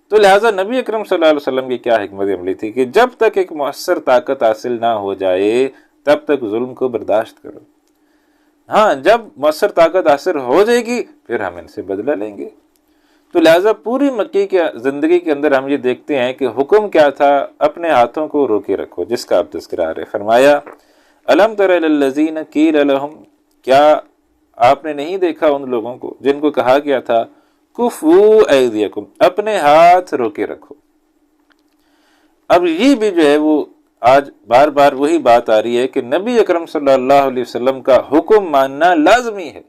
تو لہٰذا نبی اکرم صلی اللہ علیہ وسلم کی کیا حکمت عملی تھی کہ جب تک ایک مؤثر طاقت حاصل نہ ہو جائے تب تک ظلم کو برداشت کرو، ہاں جب مؤثر طاقت حاصل ہو جائے گی پھر ہم ان سے بدلہ لیں گے۔ تو لہٰذا پوری مکی کی زندگی کے اندر ہم یہ دیکھتے ہیں کہ حکم کیا تھا، اپنے ہاتھوں کو روکے رکھو، جس کا آپ تذکرہ رہے۔ فرمایا الم تر الی الذین قیل لہم، کیا آپ نے نہیں دیکھا ان لوگوں کو جن کو کہا گیا تھا کفو ایدیکم، اپنے ہاتھ روکے رکھو۔ اب یہ بھی جو ہے وہ آج بار بار وہی بات آ رہی ہے کہ نبی اکرم صلی اللہ علیہ وسلم کا حکم ماننا لازمی ہے۔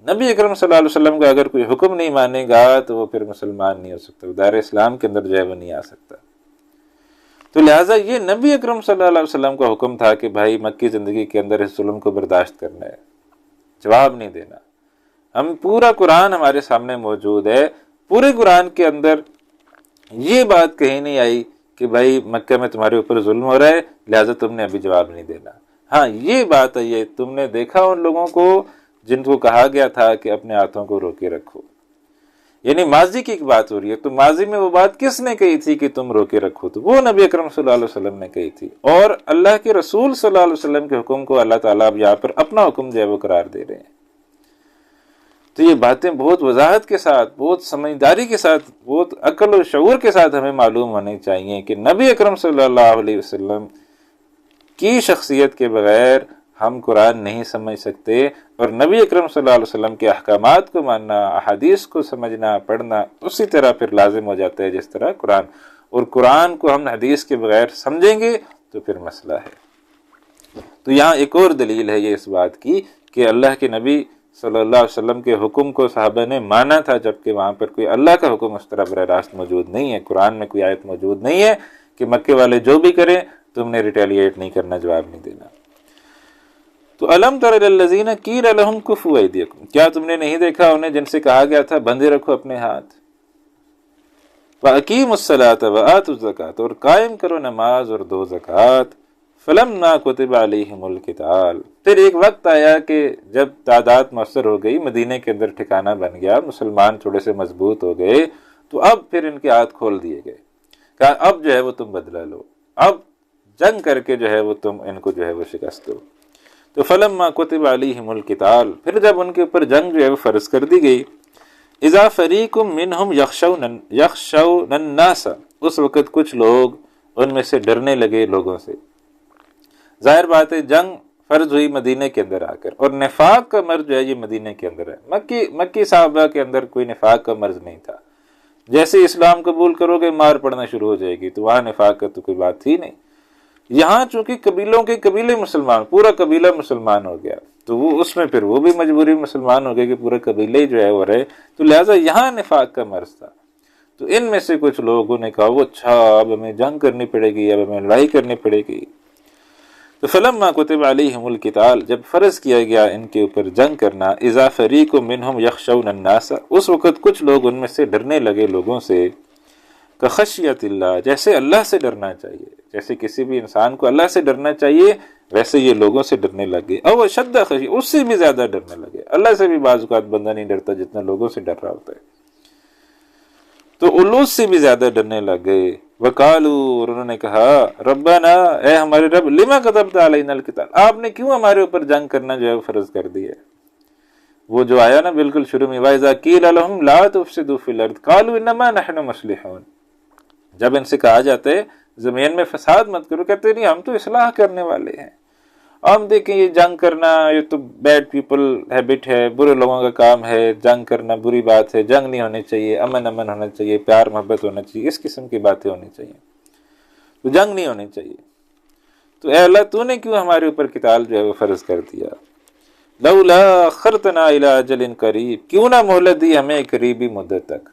نبی اکرم صلی اللہ علیہ وسلم کا اگر کوئی حکم نہیں مانے گا تو وہ پھر مسلمان نہیں ہو سکتا، دائرہ اسلام کے اندر جو ہے وہ نہیں آ سکتا۔ تو لہٰذا یہ نبی اکرم صلی اللہ علیہ وسلم کا حکم تھا کہ بھائی مکی زندگی کے اندر اس ظلم کو برداشت کرنا ہے، جواب نہیں دینا۔ ہم پورا قرآن ہمارے سامنے موجود ہے، پورے قرآن کے اندر یہ بات کہیں نہیں آئی کہ بھائی مکہ میں تمہارے اوپر ظلم ہو رہا ہے لہٰذا تم نے ابھی جواب نہیں دینا۔ ہاں یہ بات ہے، یہ تم نے دیکھا ان لوگوں کو جن کو کہا گیا تھا کہ اپنے ہاتھوں کو روکے رکھو، یعنی ماضی کی ایک بات ہو رہی ہے، تو ماضی میں وہ بات کس نے کہی تھی کہ تم روکے رکھو؟ تو وہ نبی اکرم صلی اللہ علیہ وسلم نے کہی تھی، اور اللہ کے رسول صلی اللہ علیہ وسلم کے حکم کو اللہ تعالیٰ اب یہاں پر اپنا حکم جو ہے وہ قرار دے رہے ہیں۔ تو یہ باتیں بہت وضاحت کے ساتھ، بہت سمجھداری کے ساتھ، بہت عقل و شعور کے ساتھ ہمیں معلوم ہونی چاہیے کہ نبی اکرم صلی اللہ علیہ وسلم کی شخصیت کے بغیر ہم قرآن نہیں سمجھ سکتے، اور نبی اکرم صلی اللہ علیہ وسلم کے احکامات کو ماننا، احادیث کو سمجھنا پڑھنا اسی طرح پھر لازم ہو جاتا ہے جس طرح قرآن، اور قرآن کو ہم حدیث کے بغیر سمجھیں گے تو پھر مسئلہ ہے۔ تو یہاں ایک اور دلیل ہے یہ اس بات کی کہ اللہ کے نبی صلی اللہ علیہ وسلم کے حکم کو صحابہ نے مانا تھا، جبکہ وہاں پر کوئی اللہ کا حکم اس طرح براہ راست موجود نہیں ہے، قرآن میں کوئی آیت موجود نہیں ہے کہ مکے والے جو بھی کریں تم نے ریٹیلیٹ نہیں کرنا، جواب نہیں دینا۔ تو الم تر الی الذین قیل لہم کفوا ایدیکم، کیا تم نے نہیں دیکھا انہیں جن سے کہا گیا تھا بندھے رکھو اپنے ہاتھ، وَأَقِیمُوا الصَّلَاةَ وَآتُوا الزَّکَاةَ، اور قائم کرو نماز اور دو زکوٰۃ، فلما کتب علیہم القتال، پھر ایک وقت آیا کہ جب تعداد مؤثر ہو گئی، مدینے کے اندر ٹھکانہ بن گیا، مسلمان تھوڑے سے مضبوط ہو گئے، تو اب پھر ان کے ہاتھ کھول دیے گئے، کہا اب جو ہے وہ تم بدلہ لو، اب جنگ کر کے جو ہے وہ تم ان کو جو ہے وہ شکست دو۔ تو فلما کتب علیہم القتال، پھر جب ان کے اوپر جنگ جو ہے وہ فرض کر دی گئی، اذا فریق منہم یخشون الناس، اس وقت کچھ لوگ ان میں سے ڈرنے لگے لوگوں سے۔ ظاہر بات ہے جنگ فرض ہوئی مدینے کے اندر آ کر، اور نفاق کا مرض جو ہے یہ مدینے کے اندر ہے۔ مکی صحابہ کے اندر کوئی نفاق کا مرض نہیں تھا، جیسے اسلام قبول کرو گے مار پڑنا شروع ہو جائے گی، تو وہاں نفاق کا تو کوئی بات تھی نہیں۔ یہاں چونکہ قبیلوں کے قبیلے مسلمان، پورا قبیلہ مسلمان ہو گیا، تو وہ اس میں پھر وہ بھی مجبوری مسلمان ہو گئے کہ پورے قبیلے جو ہے وہ رہے، تو لہٰذا یہاں نفاق کا مرض تھا۔ تو ان میں سے کچھ لوگوں نے کہا وہ اچھا اب ہمیں جنگ کرنی پڑے گی، اب ہمیں لڑائی کرنی پڑے گی۔ تو فلما کتب علیہم القتال، جب فرض کیا گیا ان کے اوپر جنگ کرنا، اذا فریق منہم یخشون الناس، اس وقت کچھ لوگ ان میں سے ڈرنے لگے لوگوں سے، کخشیت اللہ، جیسے اللہ سے ڈرنا چاہیے، جیسے کسی بھی انسان کو اللہ سے ڈرنا چاہیے ویسے یہ لوگوں سے ڈرنے لگے، او شد خشی، اس سے بھی زیادہ ڈرنے لگے۔ اللہ سے بھی بعض اوقات بندہ نہیں ڈرتا جتنا لوگوں سے ڈر رہا ہوتا ہے، تو الوز سے بھی زیادہ ڈرنے لگ گئے۔ وقالوا، اور انہوں نے کہا، ربنا، اے ہمارے رب، لما كتبت علینا القتال، آپ نے کیوں ہمارے اوپر جنگ کرنا جو ہے فرض کر دیا؟ وہ جو آیا نا بالکل شروع میں، وَإِذَا قِيلَ لَهُمْ لَا تُفْسِدُوا فِي الْأَرْضِ قَالُوا إِنَّمَا نَحْنُ مُصْلِحُونَ، جب ان سے کہا جاتا ہے زمین میں فساد مت کرو، کہتے نہیں ہم تو اصلاح کرنے والے ہیں۔ ہم دیکھیں یہ جنگ کرنا یہ تو بیڈ پیپل ہیبٹ ہے، برے لوگوں کا کام ہے، جنگ کرنا بری بات ہے، جنگ نہیں ہونی چاہیے، امن ہونا چاہیے، پیار محبت ہونا چاہیے، اس قسم کی باتیں ہونی چاہیے، تو جنگ نہیں ہونی چاہیے۔ تو اے اللہ تو نے کیوں ہمارے اوپر قتال جو ہے وہ فرض کر دیا؟ لولا اخرتنا الی اجل قریب، کیوں نہ مہلت دی ہمیں قریبی مدت تک۔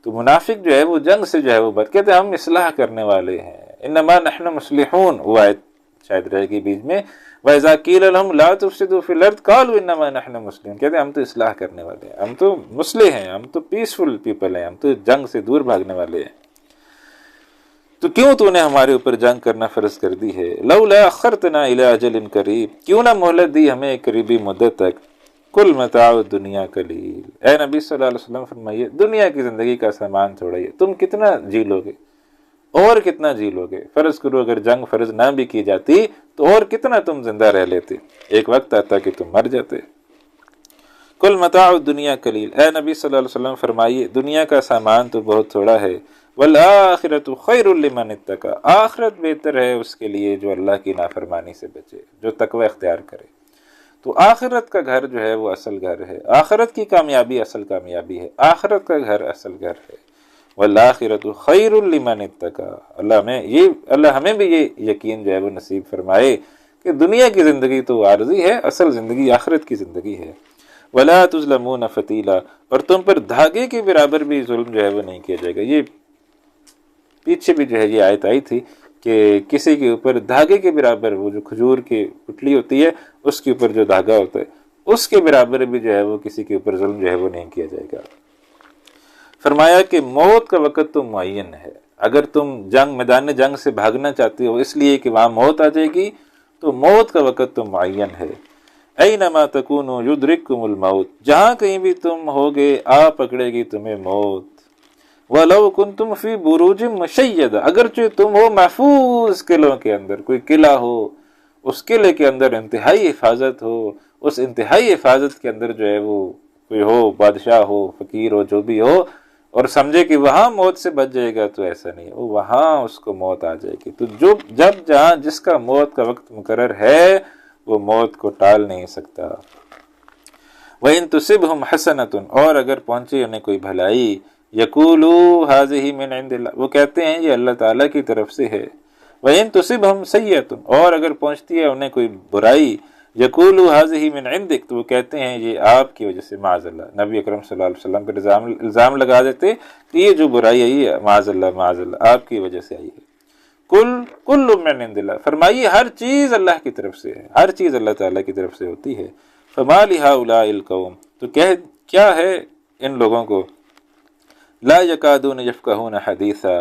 تو منافق جو ہے وہ جنگ سے جو ہے وہ بات کہتے ہیں ہم اصلاح کرنے والے ہیں، انما نحن مصلحون، وہ آیت شاید رہے گی بیچ میں، وَإِذَا قِيلَ لَهُمْ لَا تُفْسِدُوا فِي الْأَرْضِ قَالُوا إِنَّمَا نَحْنُ مُصْلِحُونَ، کہتے ہیں ہم تو اصلاح کرنے والے ہیں، ہم تو مصلح ہیں، ہم تو پیسفل پیپل ہیں، ہم تو جنگ سے دور بھاگنے والے ہیں۔ تو کیوں تو نے ہمارے اوپر جنگ کرنا فرض کر دی ہے؟ لولا اخرتنا الی اجل قریب، کیوں نہ مہلت دی ہمیں قریبی مدت تک۔ کل متاع الدنیا قلیل، اے نبی صلی اللہ علیہ وسلم فرمائیے دنیا کی زندگی کا سامان تھوڑا ہی ہے، تم کتنا جی لو گے اور کتنا جی لو گے؟ فرض کرو اگر جنگ فرض نہ بھی کی جاتی تو اور کتنا تم زندہ رہ لیتے، ایک وقت آتا کہ تم مر جاتے۔ کل متاع الدنیا قلیل، اے نبی صلی اللہ علیہ وسلم فرمائیے دنیا کا سامان تو بہت تھوڑا ہے، والآخرۃ خیر لمن اتقی، آخرت بہتر ہے اس کے لیے جو اللہ کی نافرمانی سے بچے، جو تقوی اختیار کرے۔ تو آخرت کا گھر جو ہے وہ اصل گھر ہے، آخرت کی کامیابی اصل کامیابی ہے، آخرت کا گھر اصل گھر ہے۔ والآخرۃ خیر لمن اتقی، اللہ ہمیں بھی یہ یقین جو ہے وہ نصیب فرمائے کہ دنیا کی زندگی تو عارضی ہے، اصل زندگی آخرت کی زندگی ہے۔ ولا تظلمون فتیلا، اور تم پر دھاگے کے برابر بھی ظلم جو ہے وہ نہیں کیا جائے گا۔ یہ پیچھے بھی جو ہے یہ آیت آئی تھی کہ کسی کے اوپر دھاگے کے برابر، وہ جو کھجور کی پٹلی ہوتی ہے اس کے اوپر جو دھاگا ہوتا ہے اس کے برابر بھی جو ہے وہ کسی کے اوپر ظلم جو ہے وہ نہیں کیا جائے گا۔ فرمایا کہ موت کا وقت تو معین ہے، اگر تم میدان جنگ سے بھاگنا چاہتے ہو اس لیے کہ وہاں موت آ جائے گی تو موت کا وقت تو معین ہے۔ اینما تکونوا یدرککم الموت، جہاں کہیں بھی تم ہوگے آ پکڑے گی تمہیں موت۔ وَلَوْ كُنْتُمْ فِي بُرُوجٍ مُشَيَّدَةٍ، اگرچہ تم ہو محفوظ قلعوں کے اندر، کوئی قلعہ ہو اس قلعے کے اندر انتہائی حفاظت ہو، اس انتہائی حفاظت کے اندر جو ہے وہ کوئی ہو، بادشاہ ہو، فقیر ہو، جو بھی ہو، اور سمجھے کہ وہاں موت سے بچ جائے گا، تو ایسا نہیں ہے، وہاں اس کو موت آ جائے گی۔ تو جہاں جس کا موت کا وقت مقرر ہے وہ موت کو ٹال نہیں سکتا۔ وَإِن تُصِبْهُمْ حَسَنَةٌ، اور اگر پہنچے انہیں کوئی بھلائی، یقولوا هذه من عند اللہ، وہ کہتے ہیں یہ اللہ تعالیٰ کی طرف سے ہے۔ وَإِن تُصِبْهُمْ سَيِّئَةٌ، اور اگر پہنچتی ہے انہیں کوئی برائی، یقولوا هذه من عندک، تو وہ کہتے ہیں یہ آپ کی وجہ سے، معاذ اللہ، نبی اکرم صلی اللہ علیہ وسلم پر الزام لگا دیتے کہ یہ جو برائی آئی ہے معاذ اللہ آپ کی وجہ سے آئی ہے۔ کل من عند اللہ، فرمائیے ہر چیز اللہ کی طرف سے ہے، ہر چیز اللہ تعالیٰ کی طرف سے ہوتی ہے۔ فما لهؤلاء القوم، تو کیا ہے ان لوگوں کو، لا یکادون یفقہون حدیثا،